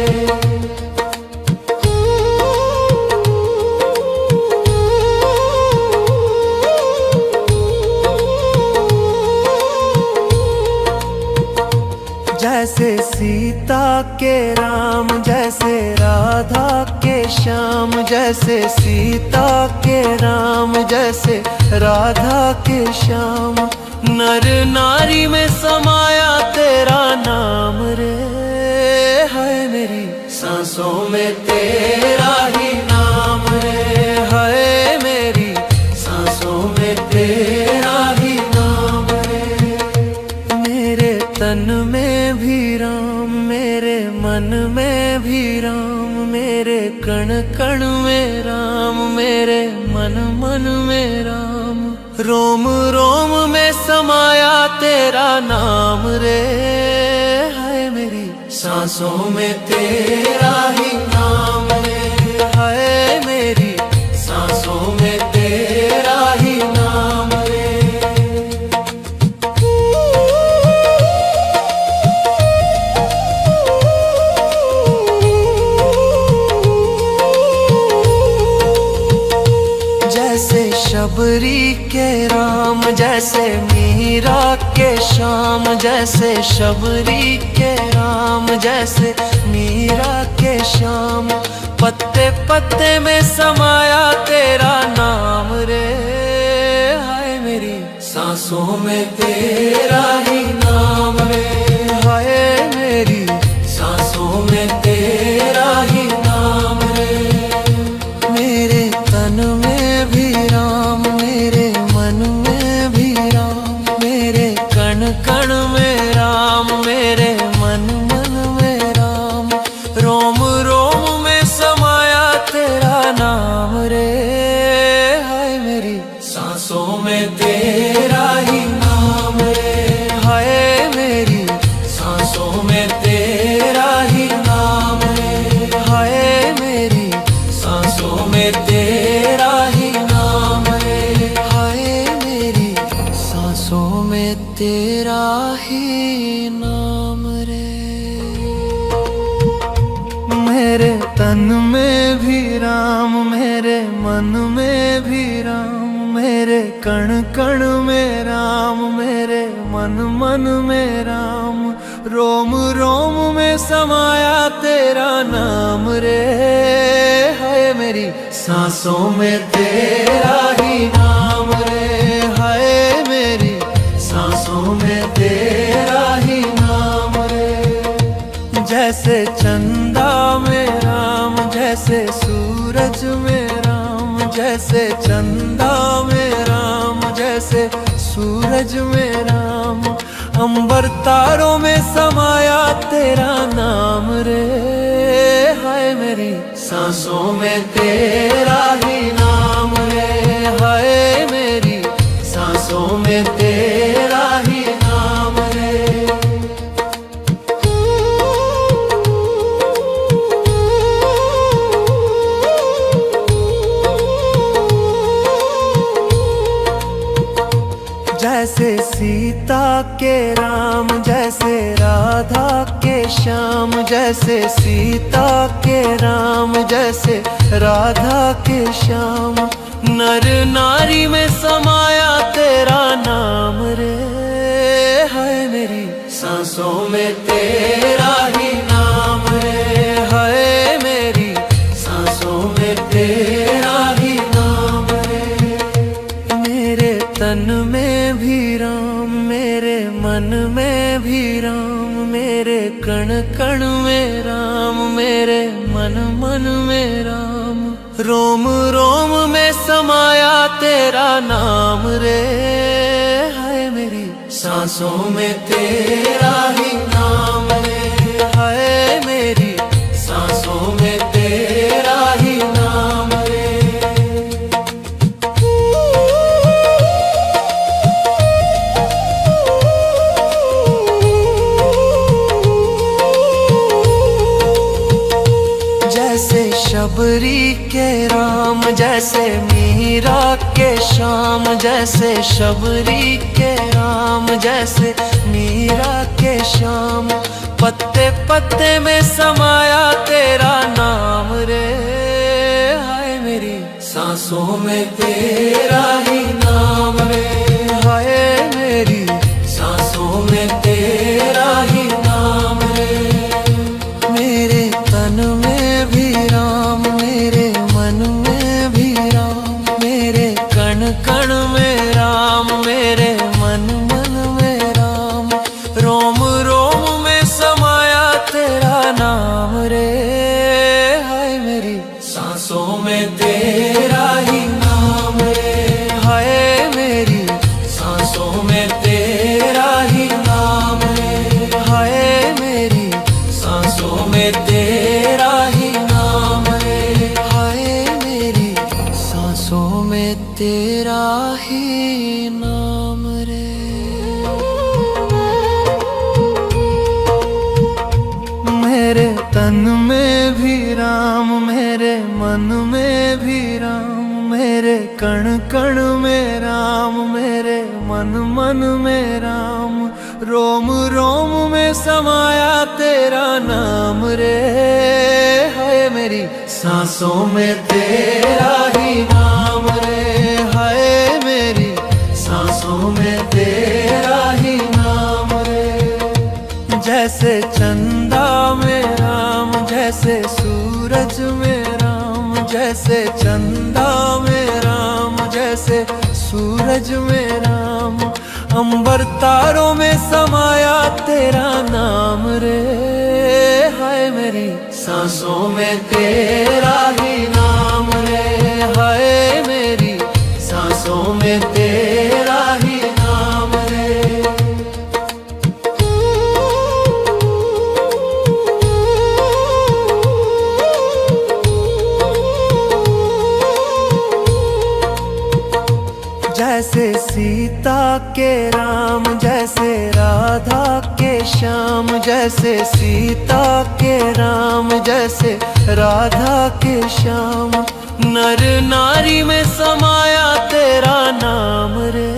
जैसे सीता के राम, जैसे राधा के श्याम, जैसे सीता के राम, जैसे राधा के श्याम। नर नारी में समाया तेरा नाम रे, हाय मेरी सांसों में तेरा ही नाम रे, हाय मेरी सांसों में तेरा ही नाम रे। मेरे तन में भी राम, मेरे मन में भी राम, मेरे कण कण में राम, मेरे मन मन में राम। रोम रोम में समाया तेरा नाम रे, हाय मेरी सांसों में तेरा ही नाम रे, हाय मेरी सांसों में तेरा ही नाम रे। जैसे शबरी के राम, जैसे मीरा के श्याम, जैसे शबरी के राम, जैसे मीरा के श्याम। पत्ते पत्ते में समाया तेरा नाम रे, हाय मेरी सांसों में तेरा ही नाम रे, हाय मेरी सांसों में तेरा ही नाम रे। मेरे तन में भी राम, मेरे मन में भी राम, मेरे कण कण में राम, मेरे मन मन में राम। रोम रोम में समाया तेरा नाम रे, हाय मेरी सांसों में तेरा ही नाम रे, हाय मेरी सांसों में तेरा ही नाम रे, हाय मेरी सांसों में तेरा ही नाम रे, हाय मेरी सांसों में तेरा ही नाम रे। मेरे तन में भी राम, मेरे मन में भी राम, मेरे कण कण में राम, मेरे मन मन में राम। रोम रोम में समाया तेरा नाम रे, हाय मेरी सांसों में तेरा ही नाम रे, हाय मेरी जैसे चंदा में राम, जैसे सूरज में राम, जैसे चंदा में राम, जैसे सूरज में राम। अंबर तारों में समाया तेरा नाम रे, हाय मेरी सांसों में तेरा ही नाम रे, हाय मेरी सांसों में तेरा ही नाम रे। जैसे सीता के राम, जैसे राधा के श्याम, जैसे सीता के राम, जैसे राधा के श्याम। नर नारी में समाया तेरा नाम रे, हाय मेरी सांसों में तेरा ही नाम रे, हाय मेरी सांसों में तेरा ही नाम रे। मेरे तन में भी राम, मेरे मन में भी राम, मेरे कण कण में राम, मेरे मन मन में राम। रोम रोम में समाया तेरा नाम रे, हाय मेरी सांसों में तेरा ही नाम रे, हाय मेरी सांसों में तेरा ही नाम रे। जैसे शबरी के राम, जैसे मीरा के श्याम, जैसे शबरी के राम, जैसे मीरा के श्याम। पत्ते पत्ते में समाया तेरा नाम रे, हाय मेरी सांसों में तेरा ही नाम रे, हाय मेरी सांसों में तेरा ही नाम रे। मेरे तन में भी राम, मेरे मन में भी राम, मेरे कण कण में राम, मेरे मन मन में राम। रोम रोम में समाया तेरा नाम रे, हाय मेरी सांसों में तेरा ही नाम रे, हाय मेरी सांसों में तेरा ही नाम रे, हाय मेरी सांसों में तेरा ही नाम रे, हाय मेरी सांसों में तेरा ही नाम रे। मेरे तन में भी राम, मेरे मन में भी राम, मेरे कण कण में राम, मेरे मन मन में राम। रोम रोम में समाया तेरा नाम रे, हाय मेरी सांसों में तेरा ही नाम रे, हाय मेरी सांसों में तेरा ही नाम रे। जैसे चंदा में राम, जैसे सूरज में राम, जैसे चंदा में राम, जैसे सूरज में राम। अंबर तारों में समाया तेरा नाम रे, हाय मेरी सांसों में तेरा ही नाम रे, हाय मेरी सांसों में तेरा ही नाम रे। जैसे सीता के राम, जैसे राधा के श्याम, जैसे सीता के राम, जैसे राधा के श्याम। नर नारी में समाया तेरा नाम रे,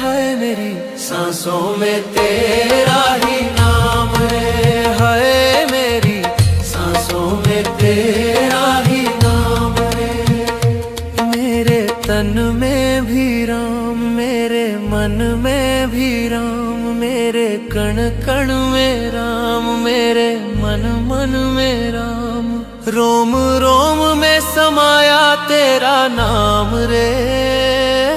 हाय मेरी सांसों में तेरा ही नाम रे, हाय मेरी सांसों में तेरा ही नाम रे। मेरे तन में भी राम, मेरे मन में भी राम, मेरे कण कण में राम, मेरे मन मन में राम। रोम रोम में समाया तेरा नाम रे,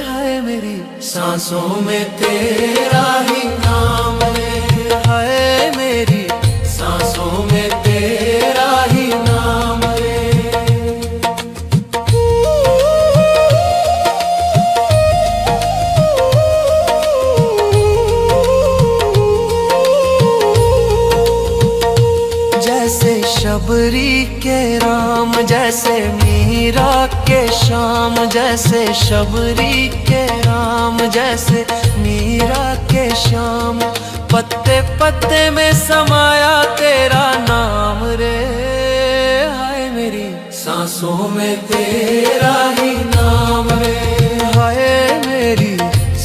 हाय मेरी सांसों में तेरा ही नाम रे, हाय मेरी सांसों में शबरी के राम, जैसे मीरा के श्याम, जैसे शबरी के राम, जैसे मीरा के श्याम। पत्ते पत्ते में समाया तेरा नाम रे, हाय मेरी सांसों में तेरा ही नाम रे, हाय मेरी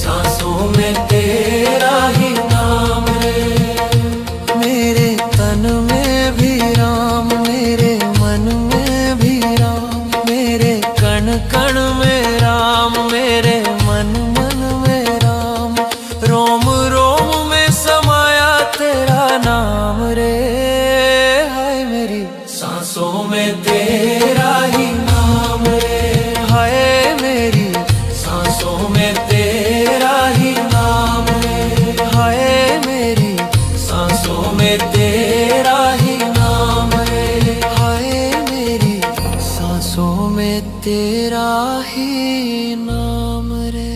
सांसों में तेरा ही नाम रे। मेरे तन में भी राम, मेरे मन में भी राम, मेरे कण कण में राम, मेरे मन मन में राम। रोम रोम में समाया तेरा नाम रे, हाय मेरी सांसों में तेरा ही नाम रे, हाय मेरी सांसों में तेरा ही नाम रे, हाय मेरी सांसों में तेरा ही नाम रे, हाय मेरी सांसों में तेरा ही नाम रे।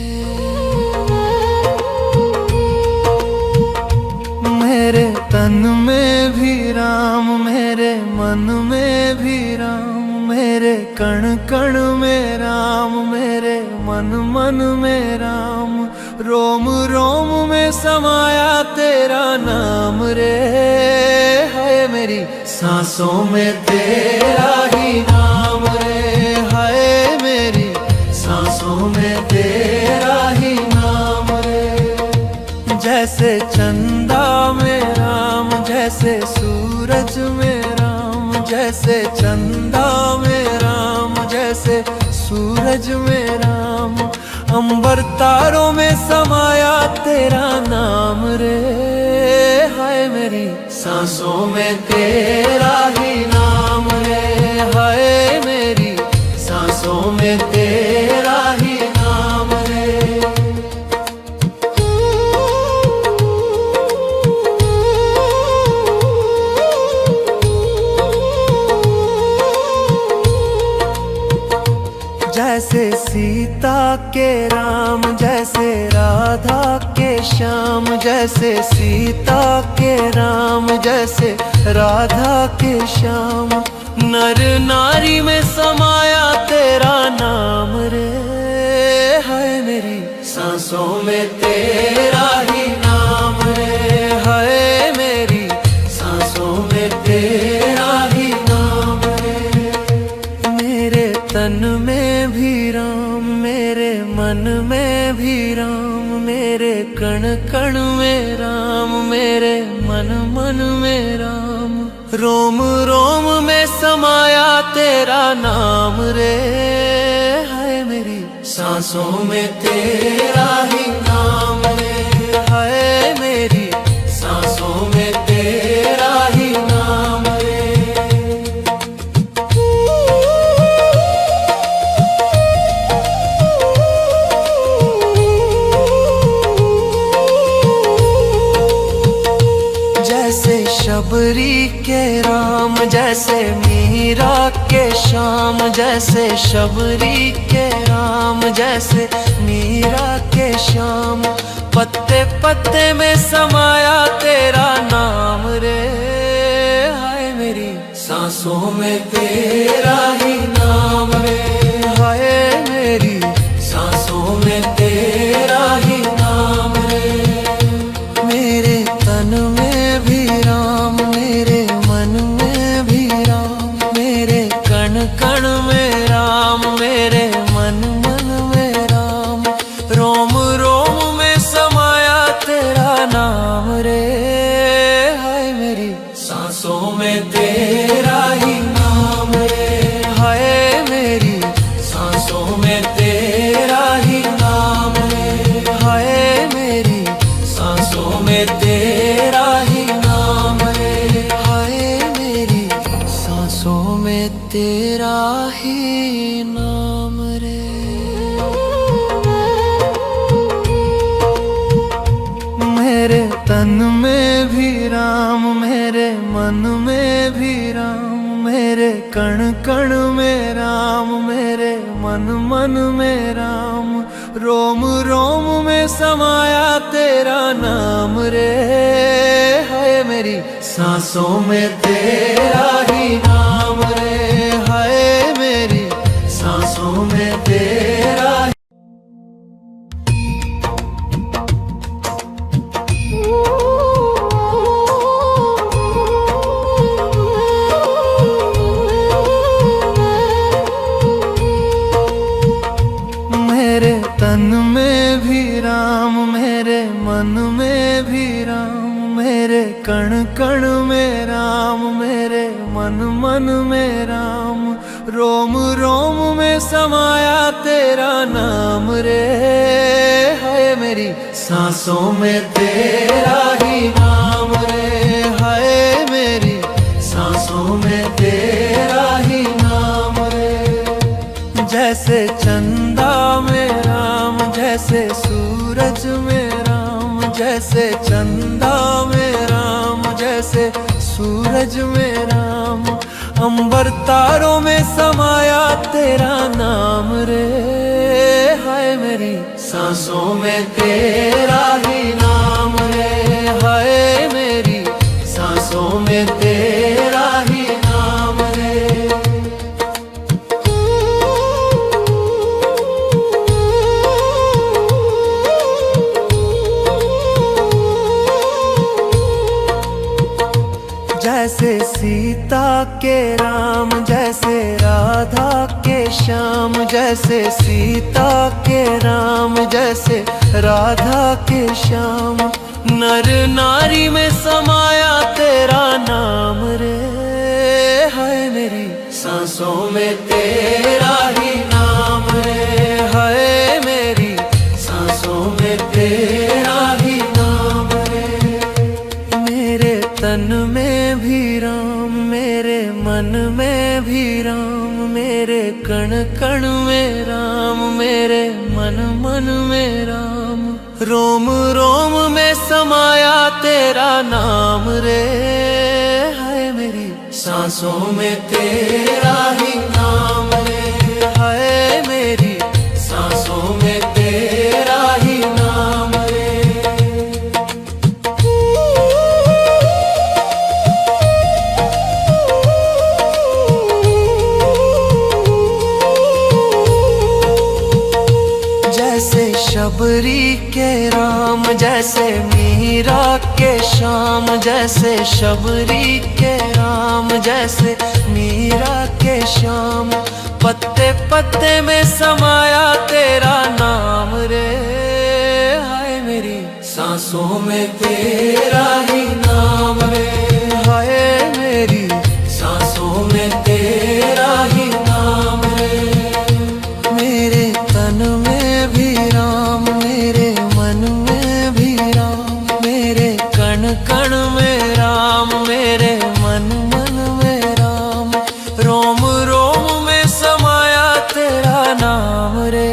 मेरे तन में भी राम, मेरे मन में भी राम, मेरे कण कण में राम, मेरे मन मन में राम। रोम रोम में समाया तेरा नाम रे, हाय मेरी सांसों में तेरा ही नाम रे, हाय मेरी सांसों में तेरा ही नाम रे। जैसे चंदा में राम, जैसे सूरज में राम, जैसे चंदा में राम, जैसे सूरज में राम। अंबर तारों में समाया तेरा नाम रे, हाय मेरी सांसों में तेरा ही नाम रे, हाय मेरी सांसों में तेरा ही नाम रे। जैसे सीता के राम, जैसे राधा के श्याम, जैसे सीता के राम, जैसे राधा के श्याम। नर नारी में समाया तेरा नाम रे, हाय मेरी सांसों में तेरा ही नाम रे, हाय मेरी सांसों में तेरा ही नाम रे। मेरे तन में भी राम, मेरे मन में भी राम, मेरे कण कण में राम, मेरे मन मन में राम। रोम रोम में समाया तेरा नाम रे, हाय मेरी सांसों में तेरा ही नाम रे, हाय मेरी सांसों में तेरा ही नाम रे। जैसे शबरी के राम, जैसे मीरा के श्याम, जैसे शबरी के राम, जैसे मीरा के श्याम। पत्ते पत्ते में समाया तेरा नाम रे, हाय मेरी सांसों में तेरा ही नाम रे, हाय मेरी सांसों में तेरा ही नाम रे। मेरे तन में भी राम, मेरे मन में भी राम, मेरे कण कण में राम, मेरे मन मन में राम। रोम रोम में समाया तेरा नाम रे, हाय मेरी सांसों में तेरा ही नाम रे, हाय मेरी सांसों में तेरा ही नाम रे, हाय मेरी सांसों में तेरा ही नाम रे, हाय मेरी सांसों में तेरा ही नाम रे। मेरे तन में भी राम, मेरे मन में भी राम, मेरे कण कण में राम, मेरे मन मन में राम। रोम रोम में समाया तेरा नाम रे, हाय मेरी सांसों में तेरा ही नाम रे, हाय मेरी सांसों में तेरा ही। मेरे तन में भी राम, मेरे मन में भी राम, मेरे कण कण में राम, मेरे मन मन में राम, रोम रोम में समाया तेरा नाम रे, हाय मेरी सांसों में तेरा ही नाम रे, हाय मेरी सांसों में तेरा ही नाम रे। जैसे चंदा में राम, जैसे सूरज में राम, जैसे चंदा में राम, जैसे सूरज में राम, अंबर तारों में समाया तेरा नाम रे, हाय मेरी सांसों में तेरा ही नाम रे, हाय मेरी सांसों में तेरा ही नाम रे। जैसे सीता के राम, जैसे राधा के श्याम, जैसे सीता के राम, जैसे राधा के श्याम, नर नारी में समाया तेरा नाम रे, हाय मेरी सांसों में तेरा ही नाम रे, हाय मेरी सांसों में तेरा ही नाम रे। मेरे तन में भी राम, मेरे मन में भी राम, मेरे कण कण में राम, मेरे मन मन में राम, रोम रोम में समाया तेरा नाम रे, हाय मेरी सांसों में तेरा ही नाम रे, हाय मेरी सांसों में तेरा ही नाम रे। जैसे शबरी के राम, जैसे मीरा के श्याम, जैसे शबरी के राम, जैसे मीरा के श्याम, पत्ते पत्ते में समाया तेरा नाम रे, हाय मेरी सांसों में तेरा ही नाम रे, हाय मेरी सांसों में तेरा ही नाम रे। मेरे तन में भी राम, मेरे मन में भी राम, मेरे कण कण में राम, मेरे मन मन में राम, रोम रोम में समाया तेरा नाम रे,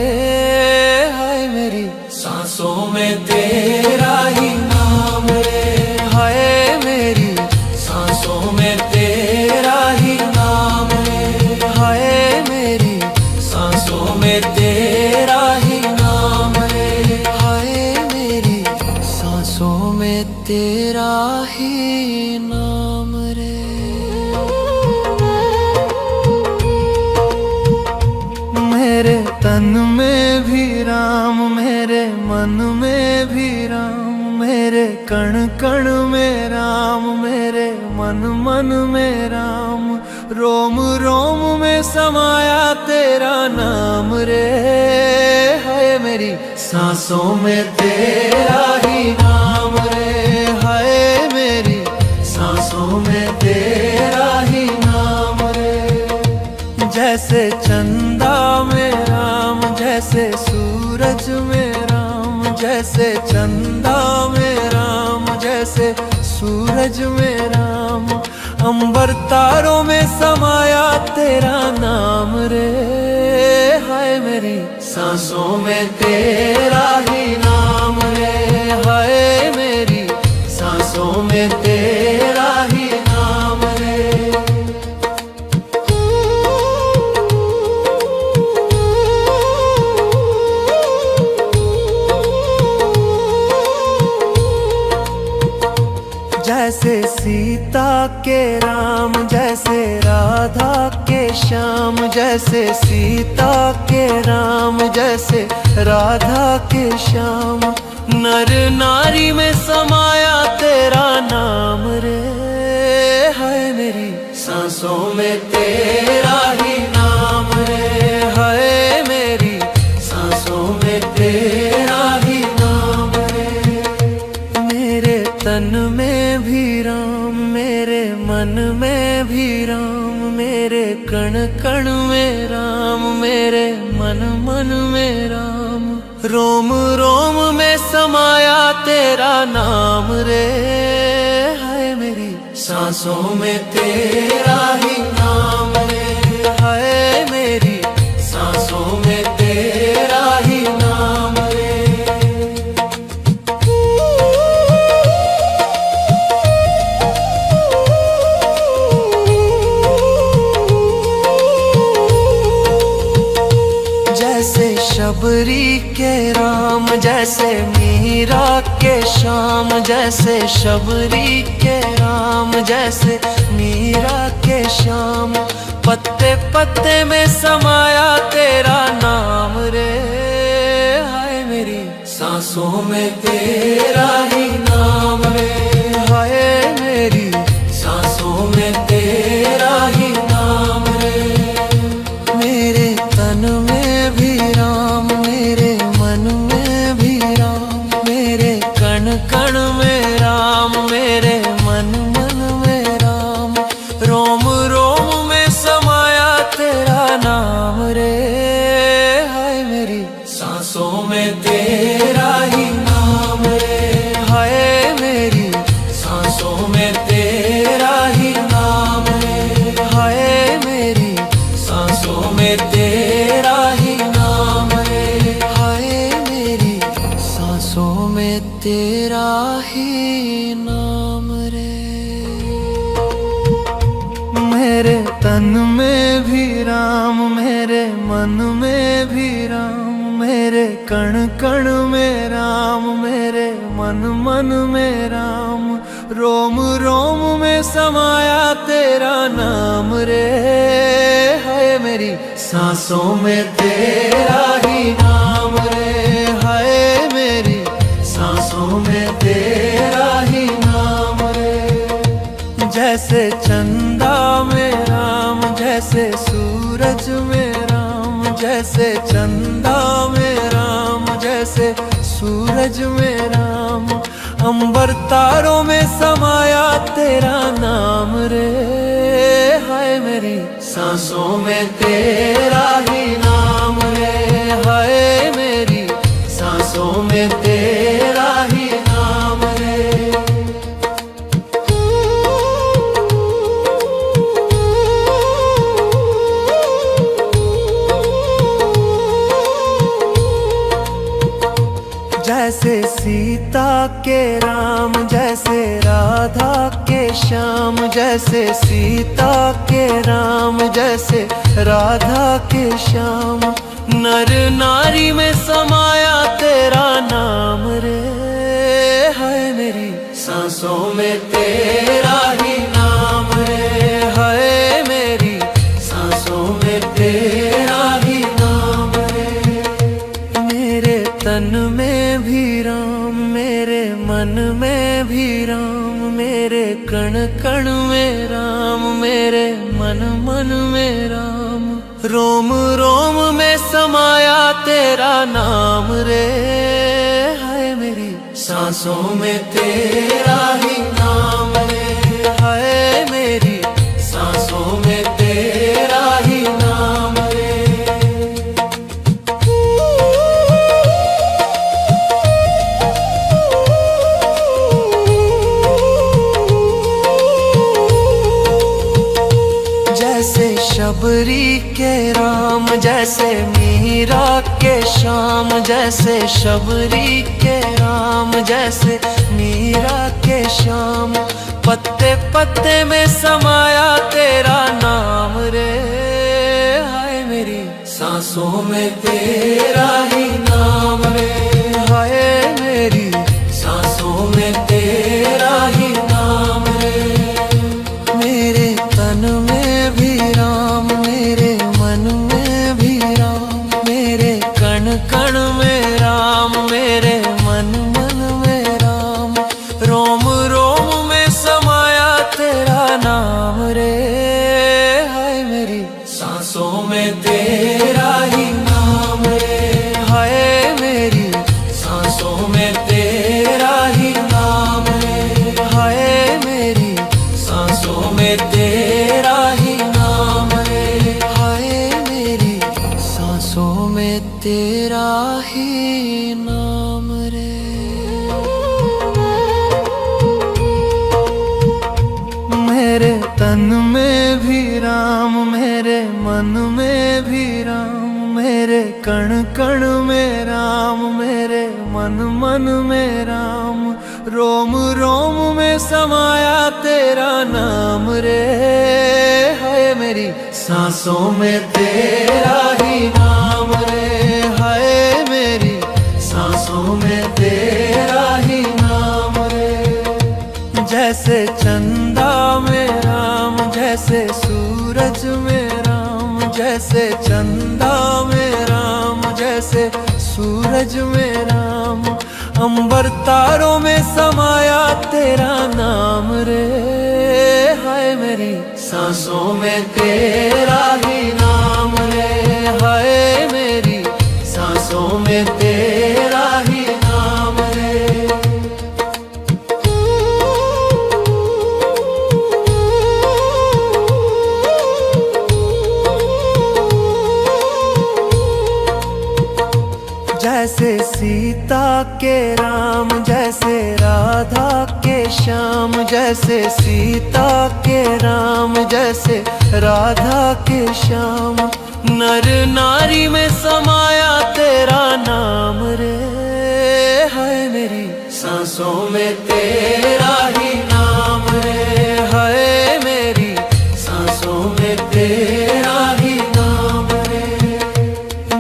हाय मेरी सांसों में तेरा ही नाम रे, हाय मेरी सांसों में तेरा ही नाम रे, हाय मेरी सांसों में तेरा ही नाम रे, हाय मेरी सांसों में तेरा ही नाम रे। मेरे तन में भी राम, मेरे मन में भी राम, मेरे कण कण में राम, मेरे मन मन में राम, रोम रोम में समाया तेरा नाम रे, हाय मेरी सांसों में तेरा ही नाम रे, हाय मेरी सांसों में तेरा ही नाम रे। जैसे चंदा में राम, जैसे सूरज में राम, जैसे चंदा में राम, जैसे सूरज में राम, अंबर तारों में समाया तेरा नाम रे, हाय मेरी सांसों में तेरा ही नाम रे, हाय मेरी सांसों में तेरा ही नाम रे। जैसे सीता के राम, जैसे राधा के श्याम, जैसे सीता के राम, जैसे राधा के श्याम। नर नारी में समाया तेरा नाम रे, है मेरी सांसों में तेरा ही नाम रे, है मेरी सांसों में तेरा ही नाम रे। मेरे तन में भी राम, मेरे मन में भी राम, मेरे कण कण में राम, मेरे मन मन में राम। रोम रोम में समाया तेरा नाम रे, है मेरी सांसों में तेरा ही नाम रे, है मेरी सांसों में तेरा ही नाम रे। जैसे शबरी के राम, जैसे मीरा के श्याम, जैसे शबरी के राम, जैसे मीरा के श्याम। पत्ते पत्ते में समाया तेरा नाम रे, हाय मेरी सांसों में तेरा ही नाम रे, हाय मेरी सांसों में तेरा ही नाम रे। मेरे तन में भी राम, मेरे मन में भी राम, मेरे कण कण में राम, मेरे मन मन में राम। रोम रोम में समाया तेरा नाम रे, हाय मेरी सांसों में तेरा ही नाम रे, हाय मेरी सांसों में तेरा ही नाम रे, हाय मेरी सांसों में तेरा ही नाम रे, हाय मेरी सांसों में तेरा ही नाम रे। मेरे तन में भी राम, मेरे मन में भी राम, मेरे कण कण में राम, मेरे मन मन में राम। रोम रोम में समाया तेरा नाम रे, है मेरी सांसों में तेरा ही नाम रे, है मेरी सांसों में तेरा ही नाम रे। जैसे चंदा में राम, जैसे सूरज में राम, जैसे चंदा में राम, जैसे सूरज में राम। अंबर तारों में समाया तेरा नाम रे, हाय मेरी सांसों में तेरा ही नाम रे, हाय मेरी सांसों में तेरा ही नाम रे। जैसे सीता के राम, जैसे राधा के श्याम, जैसे सीता के राम, जैसे राधा के श्याम। नर नारी में समाया तेरा नाम रे, है मेरी सांसों में तेरा ही नाम रे, है मेरी सांसों में तेरा ही नाम रे। मेरे तन में भी राम, मेरे मन में भी राम, मेरे कण कण में राम, मेरे मन मन में राम। रोम रोम में समाया तेरा नाम रे, है मेरी सांसों में तेरा ही नाम रे, है मेरी सांसों में तेरा ही नाम रे। जैसे शबरी के राम, जैसे मीरा के श्याम, जैसे शबरी के राम, जैसे मीरा के श्याम। पत्ते पत्ते में समाया तेरा नाम रे, हाय मेरी सांसों में तेरा ही नाम रे, हाय मेरी सांसों में तेरा ही नाम तन में भी राम, मेरे मन में भी राम, मेरे कण कण में राम, मेरे मन मन में राम, रोम रोम में समाया तेरा नाम रे। हाय मेरी सांसों में तेरा ही नाम रे, हाय मेरी सांसों में तेरा ही नाम रे। जैसे चंदा में राम, जैसे सूरज में राम, जैसे चंदा में राम, जैसे सूरज में राम, अंबर तारों में समाया तेरा नाम रे। हाय मेरी सांसों में तेरा ही नाम रे, हाय मेरी सांसों में तेरा ही नाम रे। जैसे सीता के राम, जैसे राधा के श्याम, जैसे सीता के राम, जैसे राधा के श्याम, नर नारी में समाया तेरा नाम रे। हाय मेरी सांसों में तेरा ही नाम रे, हाय मेरी सांसों में तेरा ही नाम रे।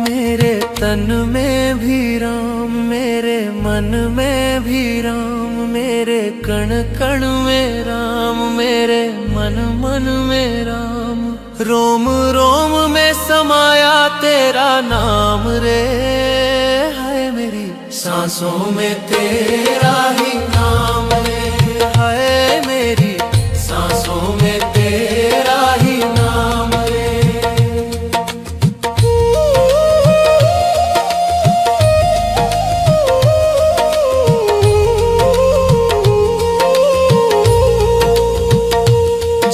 मेरे तन में भी राम, मेरे मन में भी राम, मेरे कण कण में राम, मेरे मन मन में राम, रोम रोम में समाया तेरा नाम रे। हाय मेरी सांसों में तेरा ही नाम रे, हाय मेरी सांसों में तेरा ही नाम रे।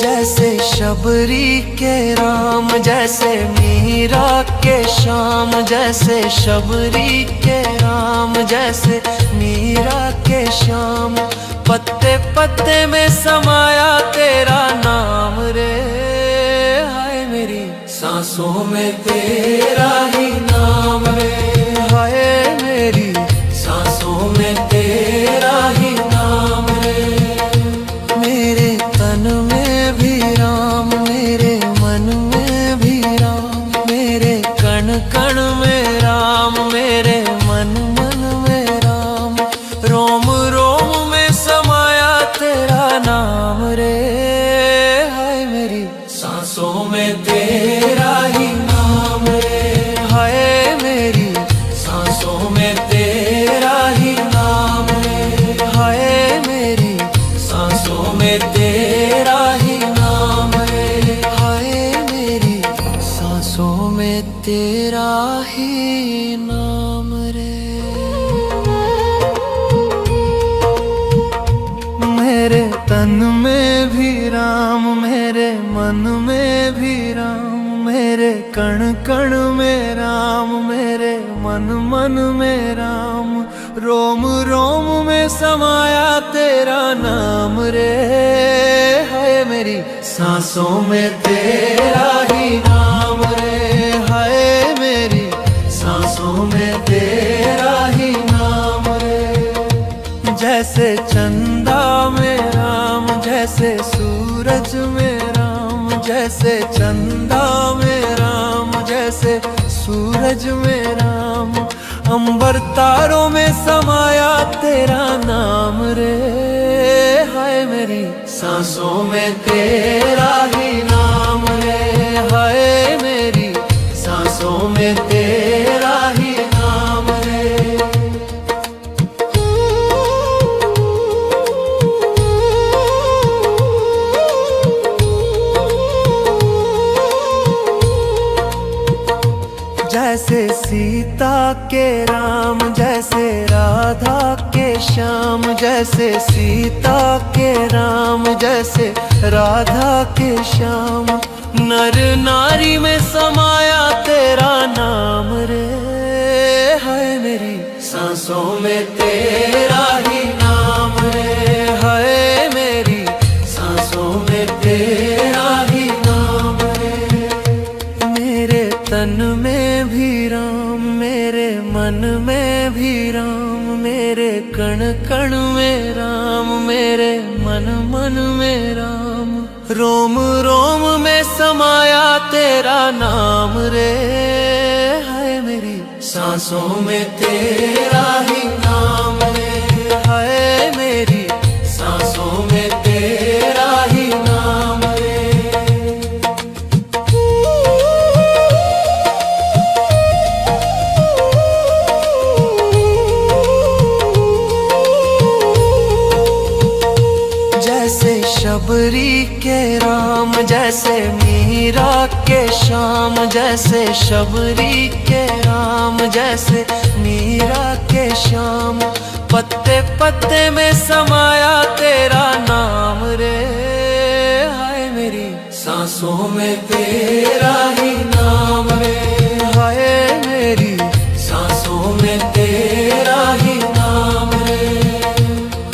जैसे शबरी के राम, जैसे मीरा के श्याम, जैसे शबरी के राम, जैसे मीरा के श्याम, पत्ते पत्ते में समाया तेरा नाम रे। हाय मेरी सांसों में तेरा ही नाम रे, हाय मेरी सांसों में तेरा ही नाम रे। मेरे तन में भी राम, मेरे मन में भी राम, मेरे कण कण में राम, मेरे मन मन में राम, रोम रोम में समाया तेरा नाम रे। हाय मेरी सांसों में तेरा ही नाम रे, हाय मेरी सांसों में तेरा ही नाम रे, हाय मेरी सांसों में तेरा ही नाम रे, हाय मेरी सांसों में तेरा ही नाम रे। मेरे तन में भी राम, मेरे मन में भी राम, मेरे कण कण में राम, मेरे मन मन में राम, रोम रोम में समाया तेरा नाम रे। हाय मेरी सांसों में तेरा ही नाम रे, हाय मेरी सांसों में तेरा ही नाम रे। जैसे चंदा में राम, जैसे सूरज में राम, जैसे चंदा में राम, जैसे सूरज में राम, अंबर तारों में समाया तेरा नाम रे। हाय मेरी सांसों में तेरा ही नाम रे, हाय मेरी सांसों में तेरा ही नाम रे। जैसे सीता के राम, जैसे राधा के श्याम, जैसे सीता के राम, जैसे राधा के श्याम, नर नारी में समाया तेरा नाम रे। हाय मेरी सांसों में तेरा ही नाम रे, हाय मेरी सांसों में तेरा मन में राम, रोम रोम में समाया तेरा नाम रे। हाय मेरी सांसों में तेरा ही नाम रे, हाय मेरी सांसों में तेरा ही नाम रे। जैसे शबरी के राम, जैसे मीरा के श्याम, जैसे शबरी के राम, जैसे मीरा के श्याम, पत्ते पत्ते में समाया तेरा नाम रे। हाय मेरी सांसों में तेरा ही नाम रे, हाय मेरी सांसों में तेरा ही नाम रे।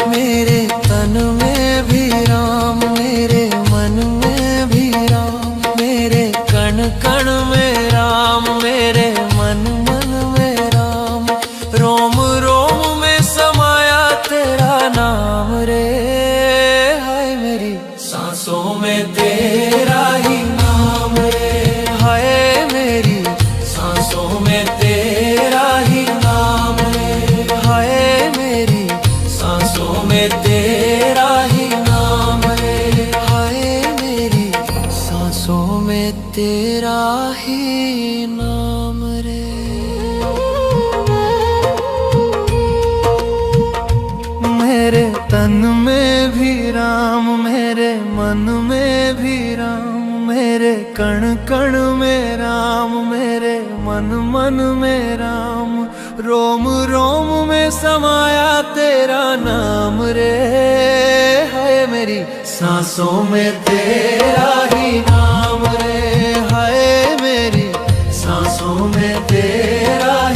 मेरे तन में भी राम, मेरे मन में भी राम, मेरे कण कण में राम, मेरे मन मन में राम, रोम रोम में समाया तेरा नाम रे। हाय मेरी सांसों में तेरा ही नाम रे, हाय मेरी सांसों में तेरा ही नाम रे, हाय मेरी सांसों में तेरा ही नाम रे, हाय मेरी सांसों में तेरा ही नाम रे। मेरे तन में भी राम, मेरे मन में भी राम, मेरे कण कण में राम, मेरे मन मन में राम, रोम रोम में समाया तेरा नाम रे। हाय मेरी सांसों में तेरा ही नाम।